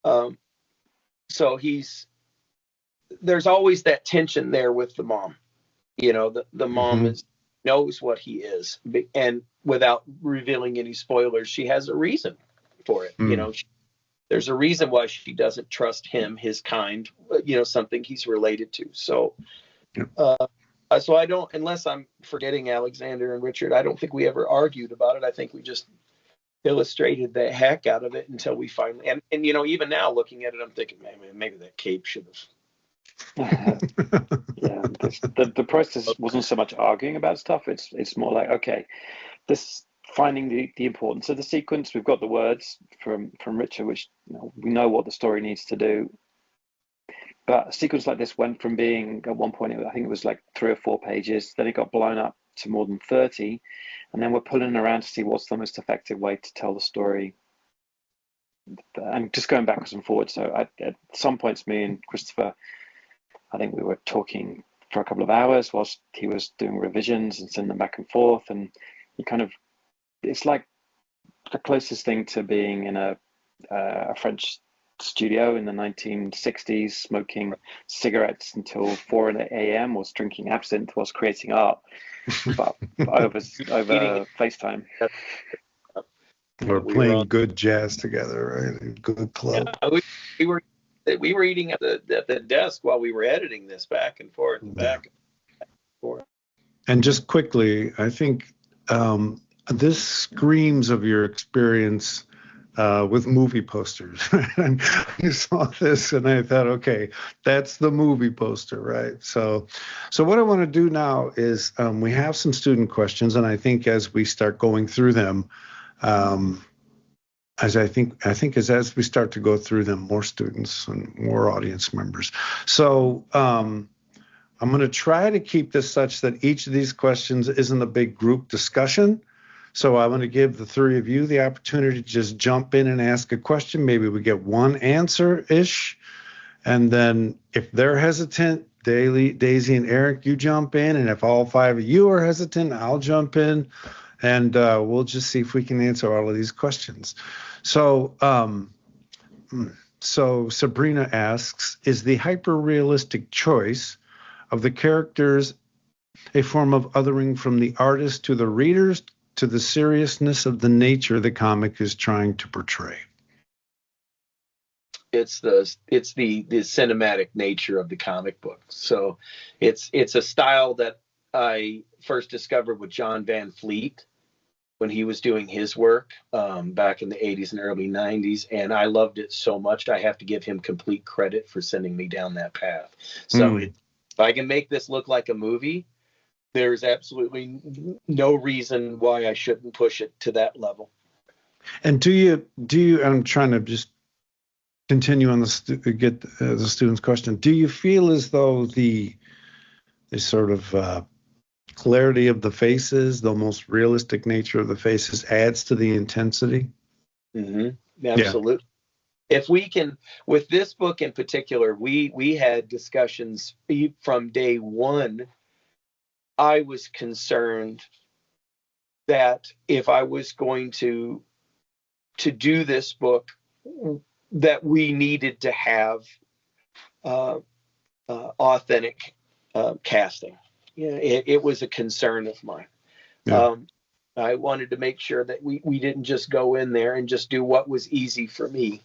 So there's always that tension there with the mom. You know, the mom knows what he is, and without revealing any spoilers, she has a reason for it. You know, there's a reason why she doesn't trust him, his kind, you know, something he's related to. So, so I don't, unless I'm forgetting Alexander and Richard, I don't think we ever argued about it. I think we just illustrated the heck out of it until we finally, and you know, even now looking at it, I'm thinking, man, maybe that cape should have. Yeah, the process wasn't so much arguing about stuff. It's more like, okay, this finding the importance of the sequence. We've got the words from Richard, which, you know, we know what the story needs to do. But a sequence like this went from being, at one point, I think it was like 3 or 4 pages, then it got blown up to more than 30, and then we're pulling around to see what's the most effective way to tell the story. And just going backwards and forwards. So at some points, me and Christopher, I think we were talking for a couple of hours whilst he was doing revisions and sending them back and forth, and you kind of, it's like the closest thing to being in a French studio in the 1960s, smoking cigarettes until 4 a.m. was drinking absinthe, was creating art, but over FaceTime. We're playing good jazz together, right? Good club. Yeah, we were eating at the desk while we were editing this, back and forth and back and forth. And just quickly, I think this screams of your experience with movie posters. I saw this and I thought, okay, that's the movie poster, right? So what I want to do now is we have some student questions, and I think as we start going through them, as we start to go through them, more students and more audience members. So I'm going to try to keep this such that each of these questions isn't a big group discussion. So I want to give the 3 of you the opportunity to just jump in and ask a question. Maybe we get one answer-ish. And then if they're hesitant, Daisy and Eric, you jump in. And if all 5 of you are hesitant, I'll jump in. And we'll just see if we can answer all of these questions. So Sabrina asks, is the hyper-realistic choice of the characters a form of othering from the artist to the readers, to the seriousness of the nature the comic is trying to portray? It's the cinematic nature of the comic book. So it's a style that I first discovered with John Van Fleet when he was doing his work back in the 80s and early 90s, and I loved it so much. I have to give him complete credit for sending me down that path. So if I can make this look like a movie, there's absolutely no reason why I shouldn't push it to that level. And do you? I'm trying to just continue on the student's question. Do you feel as though the sort of clarity of the faces, the most realistic nature of the faces, adds to the intensity? Mm-hmm. Absolutely. Yeah. If we can, with this book in particular, we had discussions from day one. I was concerned that if I was going to do this book, that we needed to have authentic casting. Yeah, it was a concern of mine. Yeah. I wanted to make sure that we didn't just go in there and just do what was easy for me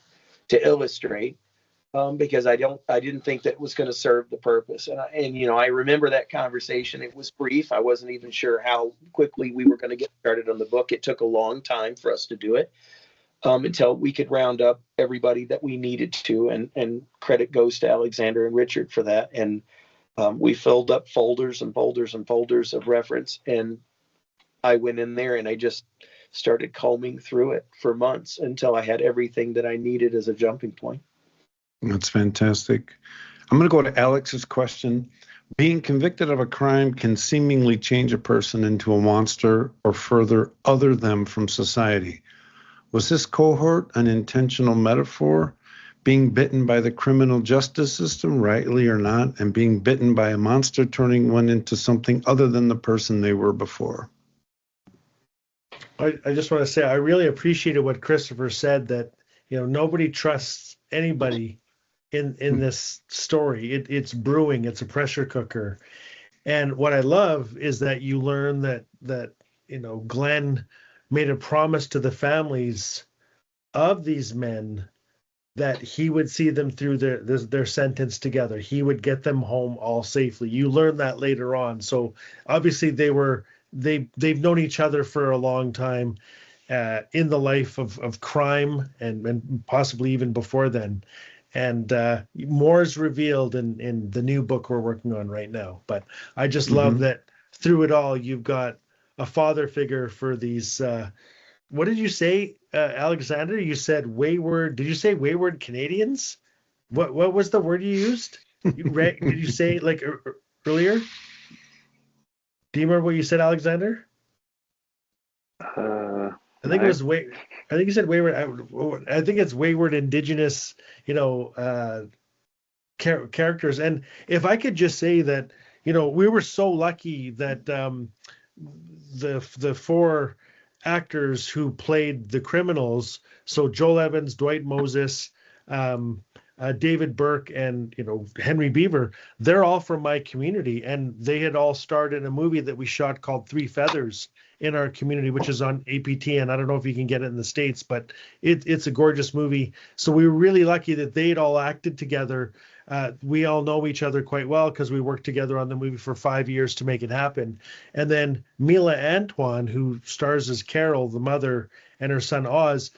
to illustrate, because I didn't think that was going to serve the purpose. And you know, I remember that conversation. It was brief. I wasn't even sure how quickly we were going to get started on the book. It took a long time for us to do it, until we could round up everybody that we needed to. And credit goes to Alexander and Richard for that. And we filled up folders and folders and folders of reference. And I went in there and I just started combing through it for months until I had everything that I needed as a jumping point. That's fantastic. I'm going to go to Alex's question. Being convicted of a crime can seemingly change a person into a monster or further other them from society. Was this cohort an intentional metaphor? being bitten by the criminal justice system, rightly or not, and being bitten by a monster turning one into something other than the person they were before. I just want to say I really appreciated what Christopher said, that nobody trusts anybody in this story. It's brewing. It's a pressure cooker. And what I love is that you learn that Glenn made a promise to the families of these men that he would see them through their sentence together. He would get them home all safely. You learn that later on. So obviously they've known each other for a long time in the life of crime and possibly even before then. And more is revealed in the new book we're working on right now. But I just love that through it all, you've got a father figure for these. What did you say, Alexander? You said wayward. Did you say wayward Canadians? What was the word you used? Did you say like earlier? Do you remember what you said, Alexander? I think it was I think you said wayward. I think it's wayward Indigenous, characters. And if I could just say that, we were so lucky that the four actors who played the criminals, so Joel Evans, Dwight Moses, David Burke, and Henry Beaver, they're all from my community, and they had all starred in a movie that we shot called Three Feathers in our community, which is on APT, and I don't know if you can get it in the States, but it's a gorgeous movie. So we were really lucky that they'd all acted together. We all know each other quite well because we worked together on the movie for 5 years to make it happen. And then Mila Antoine, who stars as Carol, the mother, and her son Oz,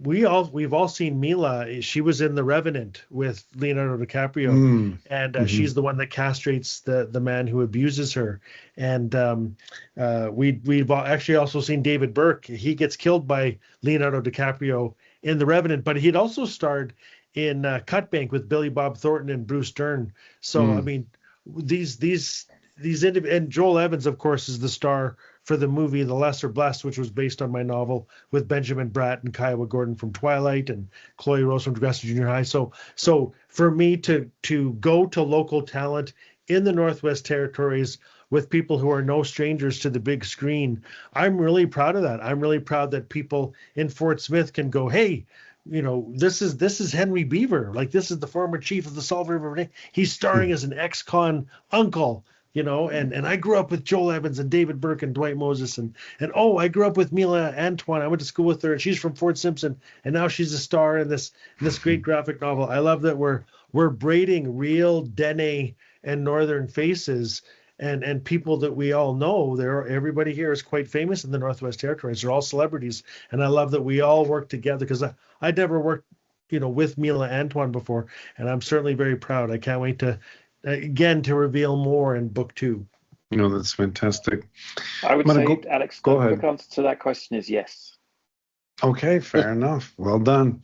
we've all seen Mila. She was in The Revenant with Leonardo DiCaprio, and she's the one that castrates the man who abuses her. And we've actually also seen David Burke. He gets killed by Leonardo DiCaprio in The Revenant, but he'd also starred in Cutbank with Billy Bob Thornton and Bruce Dern. So I mean, these and Joel Evans, of course, is the star for the movie The Lesser Blessed, which was based on my novel, with Benjamin Bratt and Kiowa Gordon from Twilight and Chloe Rose from Progressive Junior High. So for me to go to local talent in the Northwest Territories with people who are no strangers to the big screen, I'm really proud of that. I'm really proud that people in Fort Smith can go, hey, this is Henry Beaver. Like, this is the former chief of the Salt River. He's starring as an ex-con uncle. And I grew up with Joel Evans and David Burke and Dwight Moses and I grew up with Mila Antoine. I went to school with her, and she's from Fort Simpson, and now she's a star in this great graphic novel. I love that we're braiding real Dene and Northern faces and people that we all know. Everybody here is quite famous in the Northwest Territories. They're all celebrities, and I love that we all work together, because I'd never worked with Mila Antoine before, and I'm certainly very proud. I can't wait to reveal more in book 2. That's fantastic. I would say, Alex, the quick answer to that question is yes. Okay, fair enough. Well done.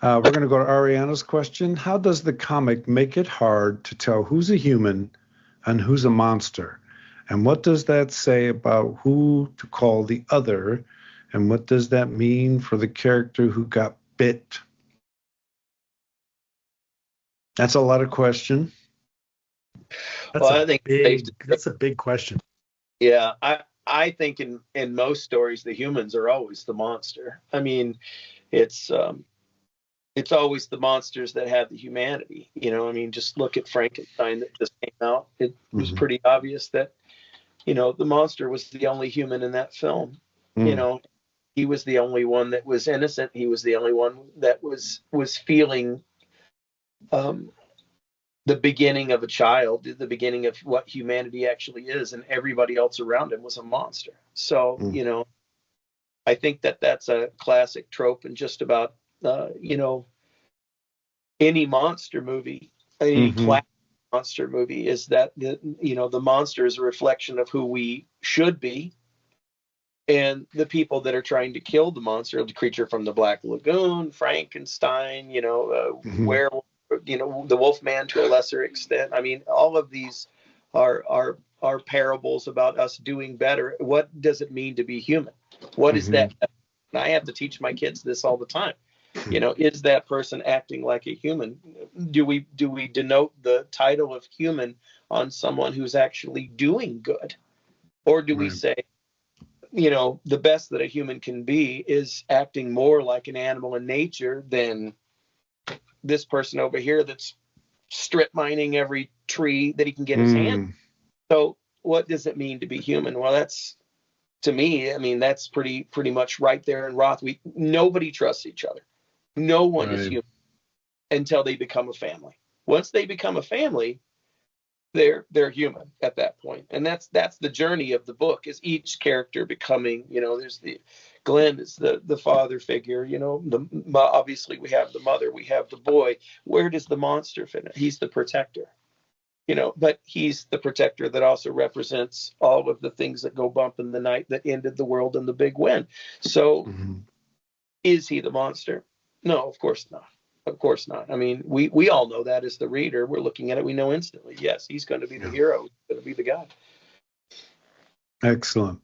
We're going to go to Ariana's question. How does the comic make it hard to tell who's a human and who's a monster? And what does that say about who to call the other? And what does that mean for the character who got bit? That's a lot of question. I think that's a big question. Yeah, I think in most stories the humans are always the monster. I mean, it's always the monsters that have the humanity. Just look at Frankenstein that just came out. It was pretty obvious that the monster was the only human in that film. He was the only one that was innocent. He was the only one that was feeling the beginning of a child, the beginning of what humanity actually is, and everybody else around him was a monster. So, I think that's a classic trope in just about, any monster movie, any classic monster movie, is that, the monster is a reflection of who we should be. And the people that are trying to kill the monster, the creature from the Black Lagoon, Frankenstein, werewolf, the Wolfman to a lesser extent. I mean, all of these are parables about us doing better. What does it mean to be human? What is that? And I have to teach my kids this all the time. You know, is that person acting like a human? Do we denote the title of human on someone who's actually doing good? Or do we Right. say, you know, the best that a human can be is acting more like an animal in nature than this person over here that's strip mining every tree that he can get his hand. So what does it mean to be human? Well, that's, to me, I mean, that's pretty much right there in Roth. Nobody trusts each other. No one is human until they become a family. Once they become a family, they're human at that point. And that's the journey of the book, is each character becoming, you know, there's Glenn is the father figure, you know, obviously we have the mother, we have the boy. Where does the monster fit? He's the protector, you know, but he's the protector that also represents all of the things that go bump in the night that ended the world in the big wind. So is he the monster? No, of course not. Of course not. I mean, we all know that as the reader. We're looking at it. We know instantly, yes, he's going to be the hero. He's going to be the guy. Excellent.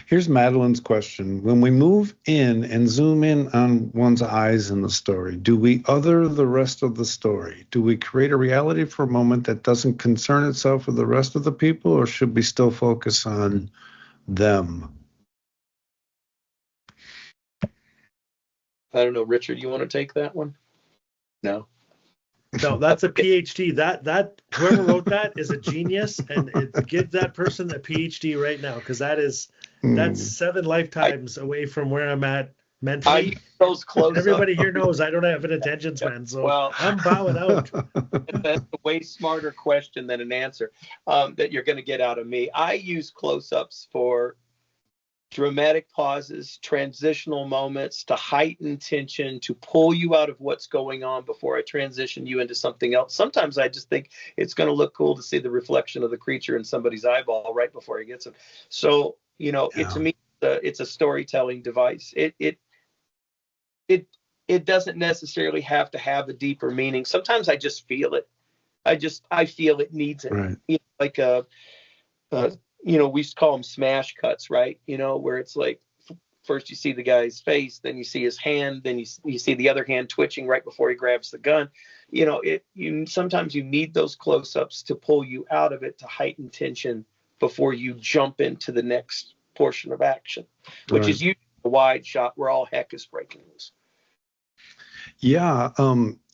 Here's Madeline's question. When we move in and zoom in on one's eyes in the story, do we other the rest of the story? Do we create a reality for a moment that doesn't concern itself with the rest of the people, or should we still focus on them? I don't know, Richard, you want to take that one? No, that's a PhD. That whoever wrote that is a genius, and give that person a PhD right now, because that's 7 lifetimes away from where I'm at mentally. Those close. Everybody here knows I don't have an attention span, so I'm bowing out. That's a way smarter question than an answer that you're going to get out of me. I use close-ups for dramatic pauses, transitional moments, to heighten tension, to pull you out of what's going on before I transition you into something else. Sometimes I just think it's going to look cool to see the reflection of the creature in somebody's eyeball right before he gets it. So, you know, to me, it's a storytelling device. It doesn't necessarily have to have a deeper meaning. Sometimes I just feel it. I feel it needs it. Right. You know, like you know, we used to call them smash cuts, right? You know, where it's like, first you see the guy's face, then you see his hand, then you see the other hand twitching right before he grabs the gun. You know, sometimes you need those close-ups to pull you out of it, to heighten tension before you jump into the next portion of action, which is usually a wide shot where all heck is breaking loose. Yeah,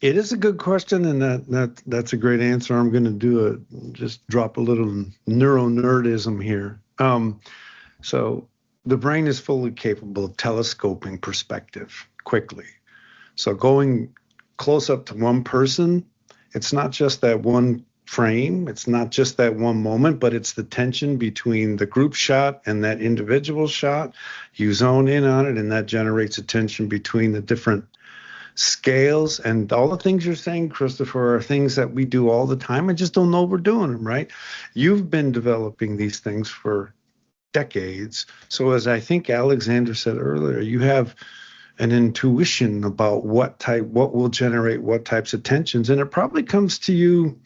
it is a good question, and that's a great answer. I'm going to just drop a little neuro-nerdism here. So the brain is fully capable of telescoping perspective quickly. So going close up to one person, it's not just that one frame, it's not just that one moment, but it's the tension between the group shot and that individual shot. You zone in on it, and that generates a tension between the different scales. And all the things you're saying, Christopher, are things that we do all the time. I just don't know we're doing them, right? You've been developing these things for decades. So as I think Alexander said earlier, you have an intuition about what will generate what types of tensions. And it probably comes to you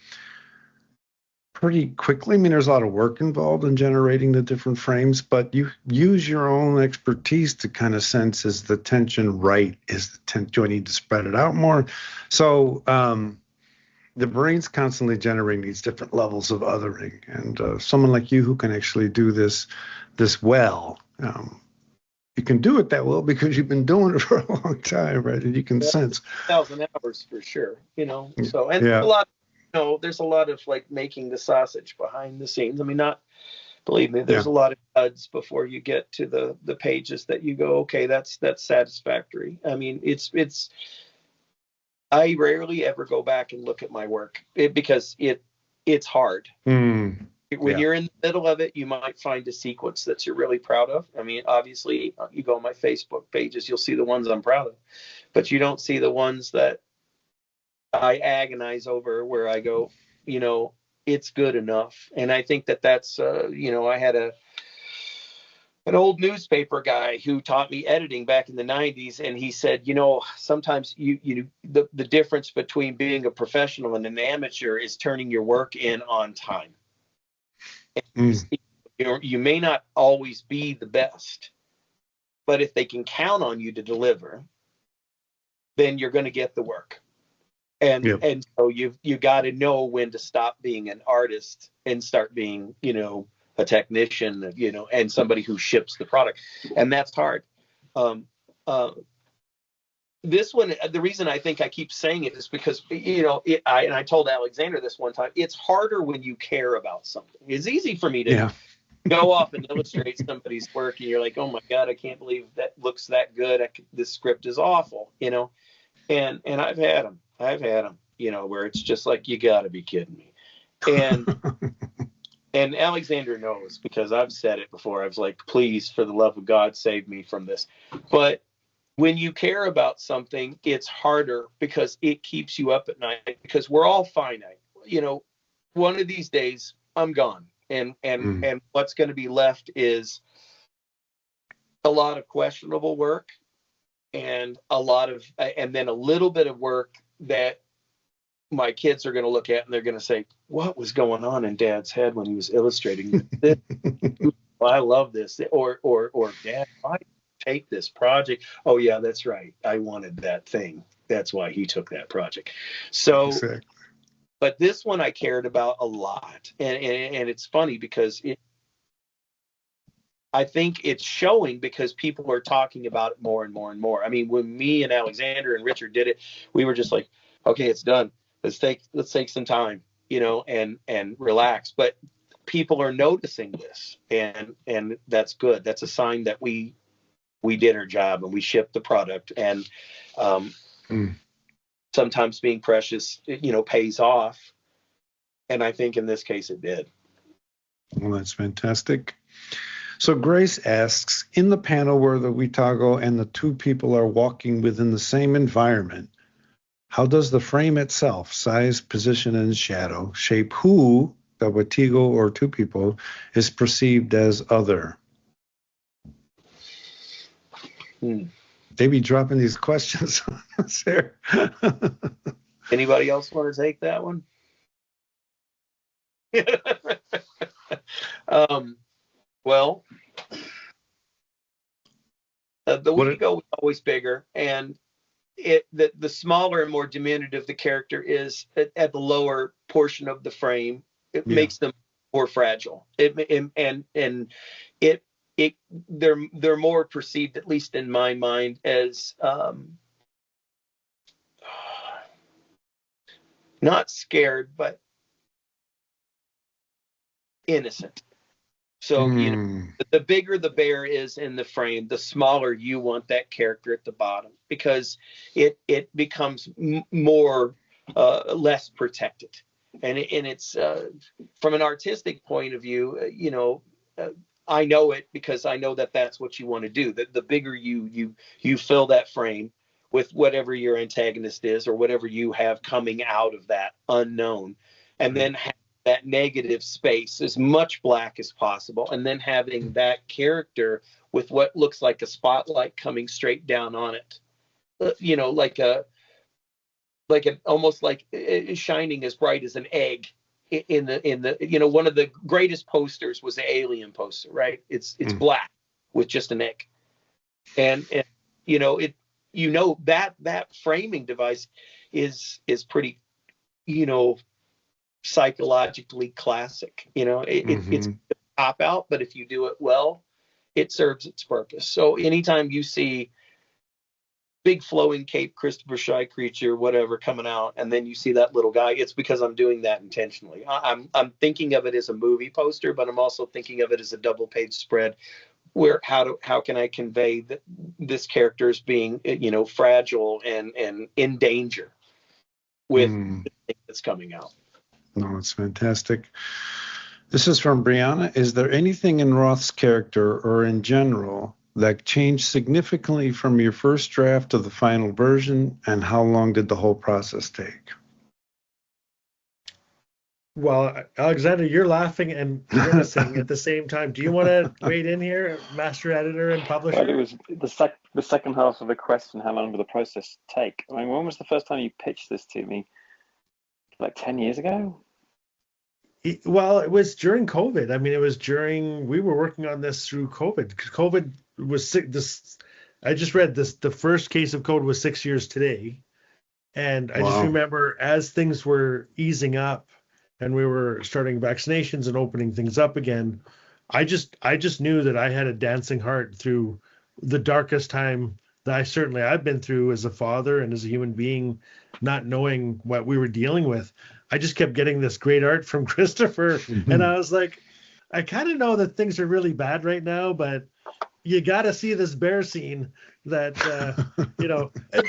pretty quickly. I mean, there's a lot of work involved in generating the different frames, but you use your own expertise to kind of sense, is the tension right? Do I need to spread it out more? So the brain's constantly generating these different levels of othering. And someone like you who can actually do this well, you can do it that well because you've been doing it for a long time, right? And you can sense 1,000 hours for sure, you know. So, and a lot. There's a lot of like making the sausage behind the scenes. I mean, believe me, there's a lot of duds before you get to the pages that you go, okay, that's satisfactory. I mean, I rarely ever go back and look at my work because it's hard. When you're in the middle of it, you might find a sequence that you're really proud of. I mean, obviously, you go on my Facebook pages, you'll see the ones I'm proud of, but you don't see the ones that I agonize over, where I go, you know, it's good enough. And I think that's, you know, I had an old newspaper guy who taught me editing back in the 90s. And he said, you know, sometimes the difference between being a professional and an amateur is turning your work in on time. You may not always be the best, but if they can count on you to deliver, then you're going to get the work. And Yep. and so you got to know when to stop being an artist and start being, a technician, and somebody who ships the product. And that's hard. This one, the reason I think I keep saying it is because, I told Alexander this one time, it's harder when you care about something. It's easy for me to go off and illustrate somebody's work, and you're like, oh my God, I can't believe that looks that good. This script is awful, and I've had them, where it's just like, you got to be kidding me. And Alexander knows, because I've said it before. I was like, please, for the love of God, save me from this. But when you care about something, it's harder because it keeps you up at night, because we're all finite. One of these days I'm gone, and what's going to be left is a lot of questionable work, and then a little bit of work that my kids are going to look at, and they're going to say, what was going on in Dad's head when he was illustrating this? I love this. Or Dad, why did you take this project? Oh yeah, that's right, I wanted that thing, that's why he took that project. So exactly. But this one I cared about a lot, and it's funny because I think it's showing because people are talking about it more and more and more. I mean, when me and Alexander and Richard did it, we were just like, okay, it's done. Let's take some time, and relax. But people are noticing this, and that's good. That's a sign that we did our job and we shipped the product. And sometimes being precious, pays off. And I think in this case it did. Well, that's fantastic. So Grace asks, in the panel where the Wheetago and the two people are walking within the same environment, how does the frame itself, size, position, and shadow, shape who, the Wheetago or two people, is perceived as other? They be dropping these questions on us here. Anybody else want to take that one? Well, the Wheetago was always bigger, and the smaller and more diminutive the character is at the lower portion of the frame, it makes them more fragile. They're more perceived, at least in my mind, as not scared, but innocent. So, the bigger the bear is in the frame, the smaller you want that character at the bottom, because it becomes more less protected. And it's from an artistic point of view, I know it because I know that that's what you want to do. The bigger you fill that frame with whatever your antagonist is or whatever you have coming out of that unknown, and then that negative space, as much black as possible, and then having that character with what looks like a spotlight coming straight down on it, almost like shining as bright as an egg in the one of the greatest posters was the Alien poster, right? It's black with just an egg, and that framing device is pretty, psychologically classic. It's a cop out, but if you do it well, it serves its purpose. So anytime you see big flowing cape Christopher Shy creature, whatever, coming out, and then you see that little guy, it's because I'm doing that intentionally. I'm thinking of it as a movie poster, but I'm also thinking of it as a double page spread where how can I convey that this character is being fragile and in danger with the thing that's coming out. No, it's fantastic. This is from Brianna. Is there anything in Roth's character or in general that changed significantly from your first draft to the final version, and how long did the whole process take? Well, Alexander, you're laughing and grimacing at the same time. Do you want to wade in here, master editor and publisher? Well, it was the second half of the question, how long did the process take? I mean, when was the first time you pitched this to me? Like 10 years ago? Well, it was during COVID. I mean, we were working on this through COVID. COVID was sick. I just read this. The first case of COVID was 6 years today. And I just remember as things were easing up and we were starting vaccinations and opening things up again, I just knew that I had a dancing heart through the darkest time that I've been through as a father and as a human being, not knowing what we were dealing with. I just kept getting this great art from Christopher. And I was like, I kind of know that things are really bad right now, but you got to see this bear scene that,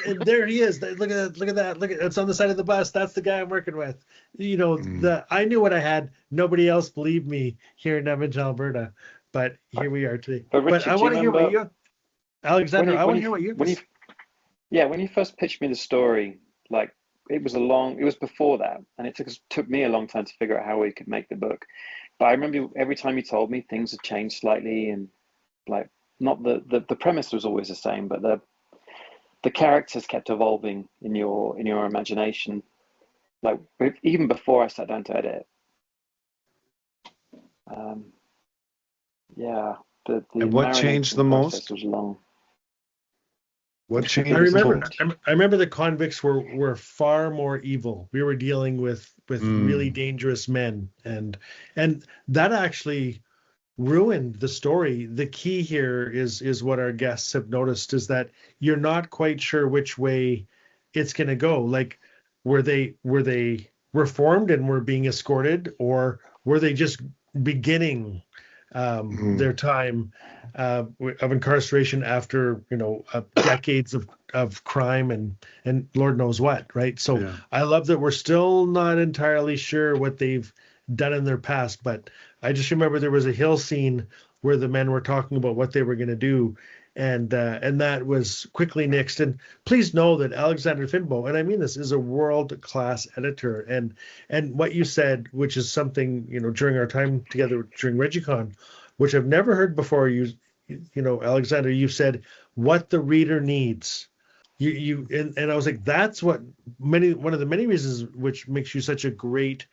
and there he is. Look at that. It's on the side of the bus. That's the guy I'm working with. I knew what I had. Nobody else believed me here in Edmonton, Alberta, but here we are today. But Richard, I want to hear what you, Alexander, I want to hear what you. When you first pitched me the story, like it was before that, and it took me a long time to figure out how we could make the book. But I remember every time you told me, things had changed slightly, and like not the premise was always the same, but the characters kept evolving in your imagination. Like even before I sat down to edit. And what changed the most? Was long. What changed? I remember the convicts were far more evil. We were dealing with really dangerous men, and that actually ruined the story. The key here is what our guests have noticed, is that you're not quite sure which way it's going to go. Like, were they reformed and were being escorted, or were they just beginning their time of incarceration after decades of crime and Lord knows what, right? So I love that we're still not entirely sure what they've done in their past, but I just remember there was a hill scene where the men were talking about what they were going to do, and that was quickly nixed. And please know that Alexander Finbow, and I mean this, is a world-class editor. And what you said, which is something during our time together during ReggieCon, which I've never heard before. Alexander, you said what the reader needs. And I was like, that's one of the many reasons which makes you such a great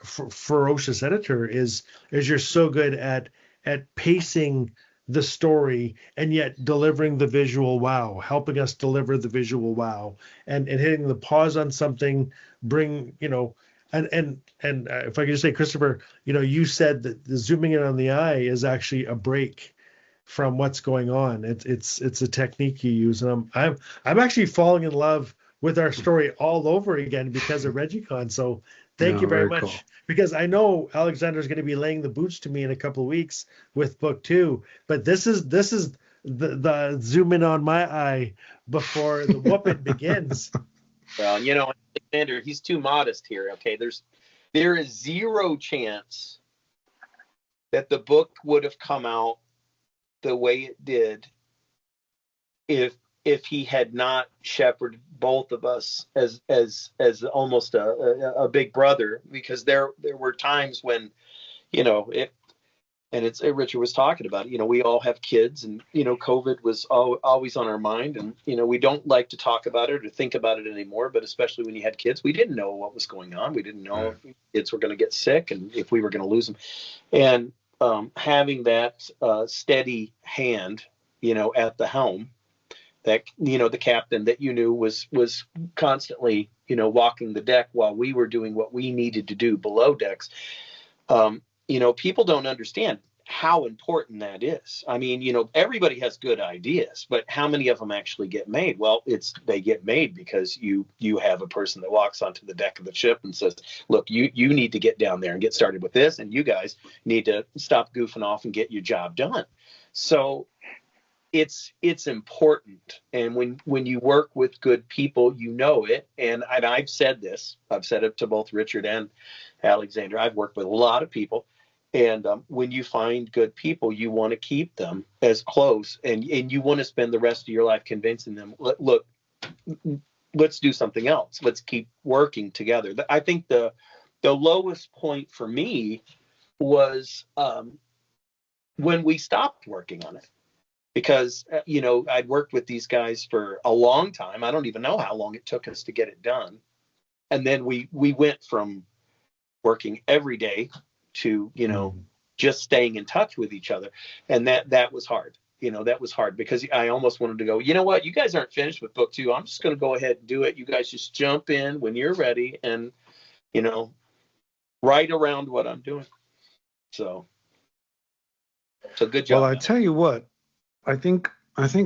ferocious editor is you're so good at pacing the story and yet delivering the visual wow, helping us deliver the visual wow, and hitting the pause on something, bring and if I could just say, Christopher, you said that the zooming in on the eye is actually a break from what's going on. It's a technique you use, and I'm actually falling in love with our story all over again because of ReggieCon. So thank you very much, cool. Because I know Alexander's going to be laying the boots to me in a couple of weeks with book 2, but this is the zoom in on my eye before the whooping begins. Well, Alexander, he's too modest here. Okay, there is zero chance that the book would have come out the way it did if he had not shepherded both of us as almost a big brother, because there were times when Richard was talking about it, we all have kids, and COVID was always on our mind, and we don't like to talk about it or think about it anymore, but especially when you had kids, we didn't know what was going on. We didn't know if kids were going to get sick and if we were going to lose them, and having that steady hand at the helm, that the captain that was constantly walking the deck while we were doing what we needed to do below decks. People don't understand how important that is. I mean, everybody has good ideas, but how many of them actually get made? Well, they get made because you have a person that walks onto the deck of the ship and says, look, you need to get down there and get started with this, and you guys need to stop goofing off and get your job done. So it's important. And when you work with good people, it. And I've said it to both Richard and Alexander. I've worked with a lot of people. And when you find good people, you want to keep them as close, and you want to spend the rest of your life convincing them, look, let's do something else. Let's keep working together. I think the lowest point for me was when we stopped working on it, because, I'd worked with these guys for a long time. I don't even know how long it took us to get it done. And then we went from working every day to just staying in touch with each other, and that was hard. that was hard because I almost wanted to go, you know what, you guys aren't finished with book 2. I'm just going to go ahead and do it. You guys just jump in when you're ready and, write around what I'm doing. So good job. Well, I tell you what, I think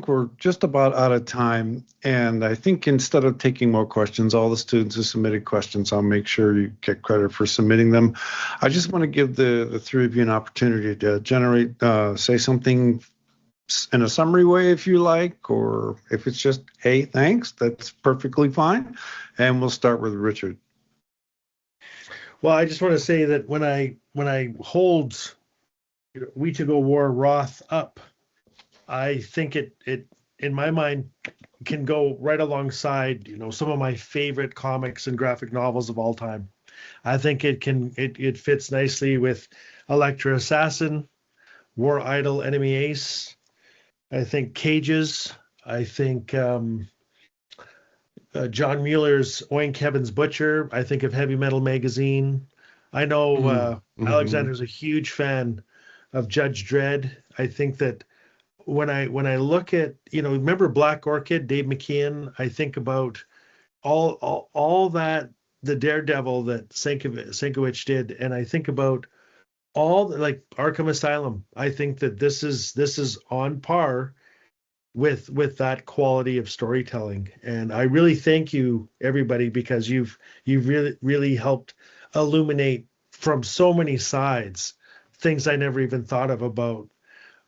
we're just about out of time, and I think instead of taking more questions, all the students who submitted questions, I'll make sure you get credit for submitting them. I just want to give the three of you an opportunity to say something in a summary way if you like, or if it's just, hey, thanks, that's perfectly fine. And we'll start with Richard. Well, I just want to say that when I hold Wheetago War Roth up, I think it in my mind can go right alongside some of my favorite comics and graphic novels of all time. I think it fits nicely with Elektra Assassin, War Idol, Enemy Ace. I think Cages. I think John Mueller's Oink Heaven's Butcher. I think of Heavy Metal Magazine. I know Alexander's a huge fan of Judge Dredd. I think that when I look at, remember Black Orchid, Dave McKeon, I think about all that, the Daredevil that Sienkiewicz did, and I think about like Arkham Asylum. I think that this is on par with that quality of storytelling. And I really thank you, everybody, because you've really helped illuminate from so many sides things I never even thought of about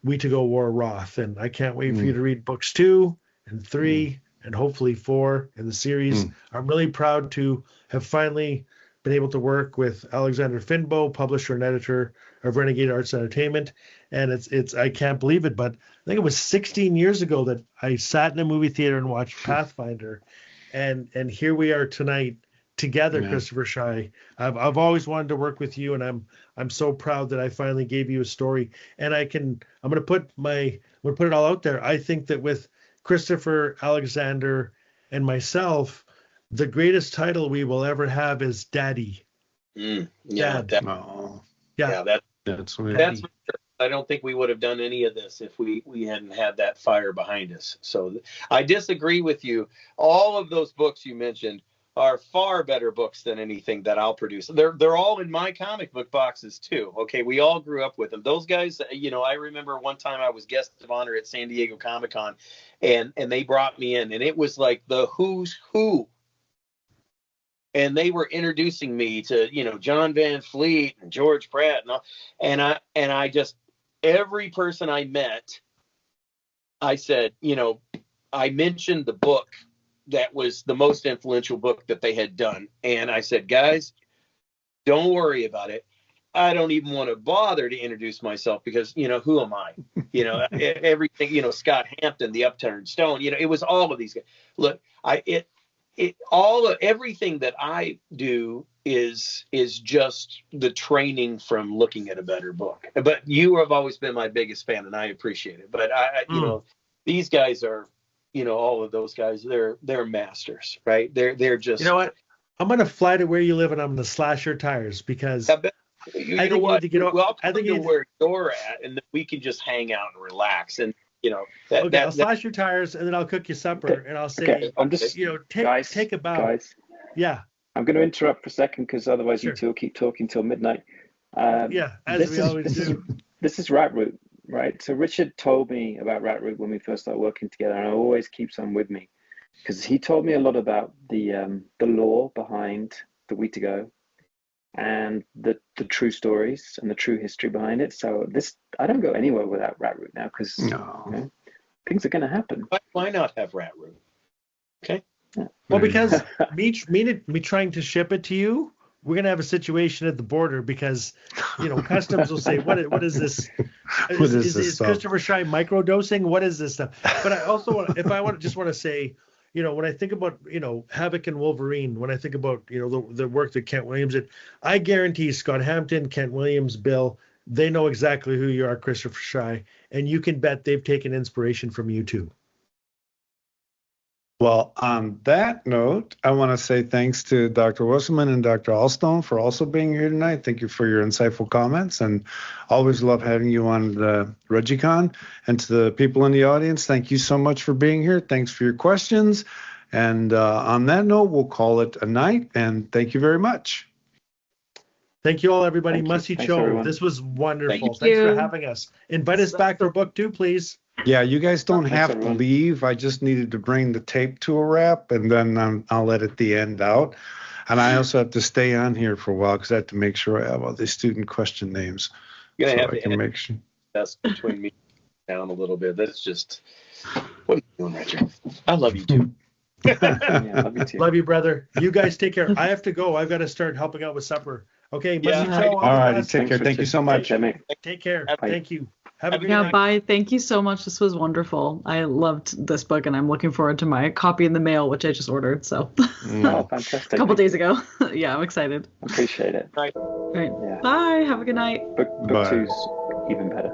Wheetago War Roth. And I can't wait for you to read books 2 and 3 and hopefully 4 in the series. I'm really proud to have finally been able to work with Alexander Finbow, publisher and editor of Renegade Arts Entertainment. And it's I can't believe it, but I think it was 16 years ago that I sat in a movie theater and watched Pathfinder. And here we are tonight together, Christopher Shy. I've always wanted to work with you, and I'm so proud that I finally gave you a story. And I'm gonna put it all out there. I think that with Christopher, Alexander, and myself, the greatest title we will ever have is Daddy. Dad. That's sweet. That's. I don't think we would have done any of this if we hadn't had that fire behind us. So I disagree with you. All of those books you mentioned are far better books than anything that I'll produce. They're all in my comic book boxes too. Okay, we all grew up with them. Those guys, I remember one time I was guest of honor at San Diego Comic-Con, and they brought me in, and it was like the who's who. And they were introducing me to, John Van Fleet and George Pratt and all. And I just, every person I met, I said, I mentioned the book that was the most influential book that they had done. And I said, guys, don't worry about it. I don't even want to bother to introduce myself because, who am I? Everything, Scott Hampton, the Upturned Stone, it was all of these guys. Look, everything that I do is just the training from looking at a better book. But you have always been my biggest fan, and I appreciate it. But these guys are, all of those guys, they're masters, right? They're just. You know what? I'm gonna fly to where you live, and I'm gonna slash your tires because I think you need to get off. Well, I think where you're at, and then we can just hang out and relax and. I'll slash your tires and then I'll cook you supper and I'll say, I'm just, take a bow. Guys, yeah. I'm going to interrupt for a second because otherwise you two will keep talking till midnight. As we always do. This is Rat Root, right? So Richard told me about Rat Root when we first started working together, and it always keeps on with me because he told me a lot about the lore behind the Wheetago and the true stories and the true history behind it. So I don't go anywhere without Rat Root now because things are going to happen. Why not have Rat Root? Okay. Yeah. Well, because me trying to ship it to you, we're going to have a situation at the border because, customs will say, what is this? Is Christopher Shy microdosing? What is this stuff? But I also want to say, when I think about, Havoc and Wolverine, when I think about, the work that Kent Williams did, I guarantee Scott Hampton, Kent Williams, Bill, they know exactly who you are, Christopher Shy, and you can bet they've taken inspiration from you too. Well, on that note, I want to say thanks to Dr. Wesselmann and Dr. Ahlstone for also being here tonight. Thank you for your insightful comments, and always love having you on the ReggieCon. And to the people in the audience, thank you so much for being here. Thanks for your questions. And on that note, we'll call it a night, and thank you very much. Thank you all, everybody. Thank you. Musty Thanks, Cho. everyone. This was wonderful. Thank Thanks for you. having us. Invite us back for book 2, please. Yeah, you guys don't Thanks, have everyone. to leave. I just needed to bring the tape to a wrap, and then I'll edit the end out. And I also have to stay on here for a while because I have to make sure I have all the student question names. You're So gonna have I to can edit make sure. that's between me down a little bit. That's just what are you doing, Richard? I love you too. Yeah, love you too. Love you, brother. You guys take care. I have to go. I've got to start helping out with supper. Okay, Musty Yeah. Cho. All right, best. take care. Thank you so much. Take care, mate. Take care. Bye. Thank you. Have a good Yeah, night. bye. Thank you so much. This was wonderful. I loved this book, and I'm looking forward to my copy in the mail, which I just ordered. So Oh, fantastic. a couple Thank days you. ago. Yeah, I'm excited. Appreciate it. Right. Yeah. Bye. Have a good night. Book Bye. 2's even better.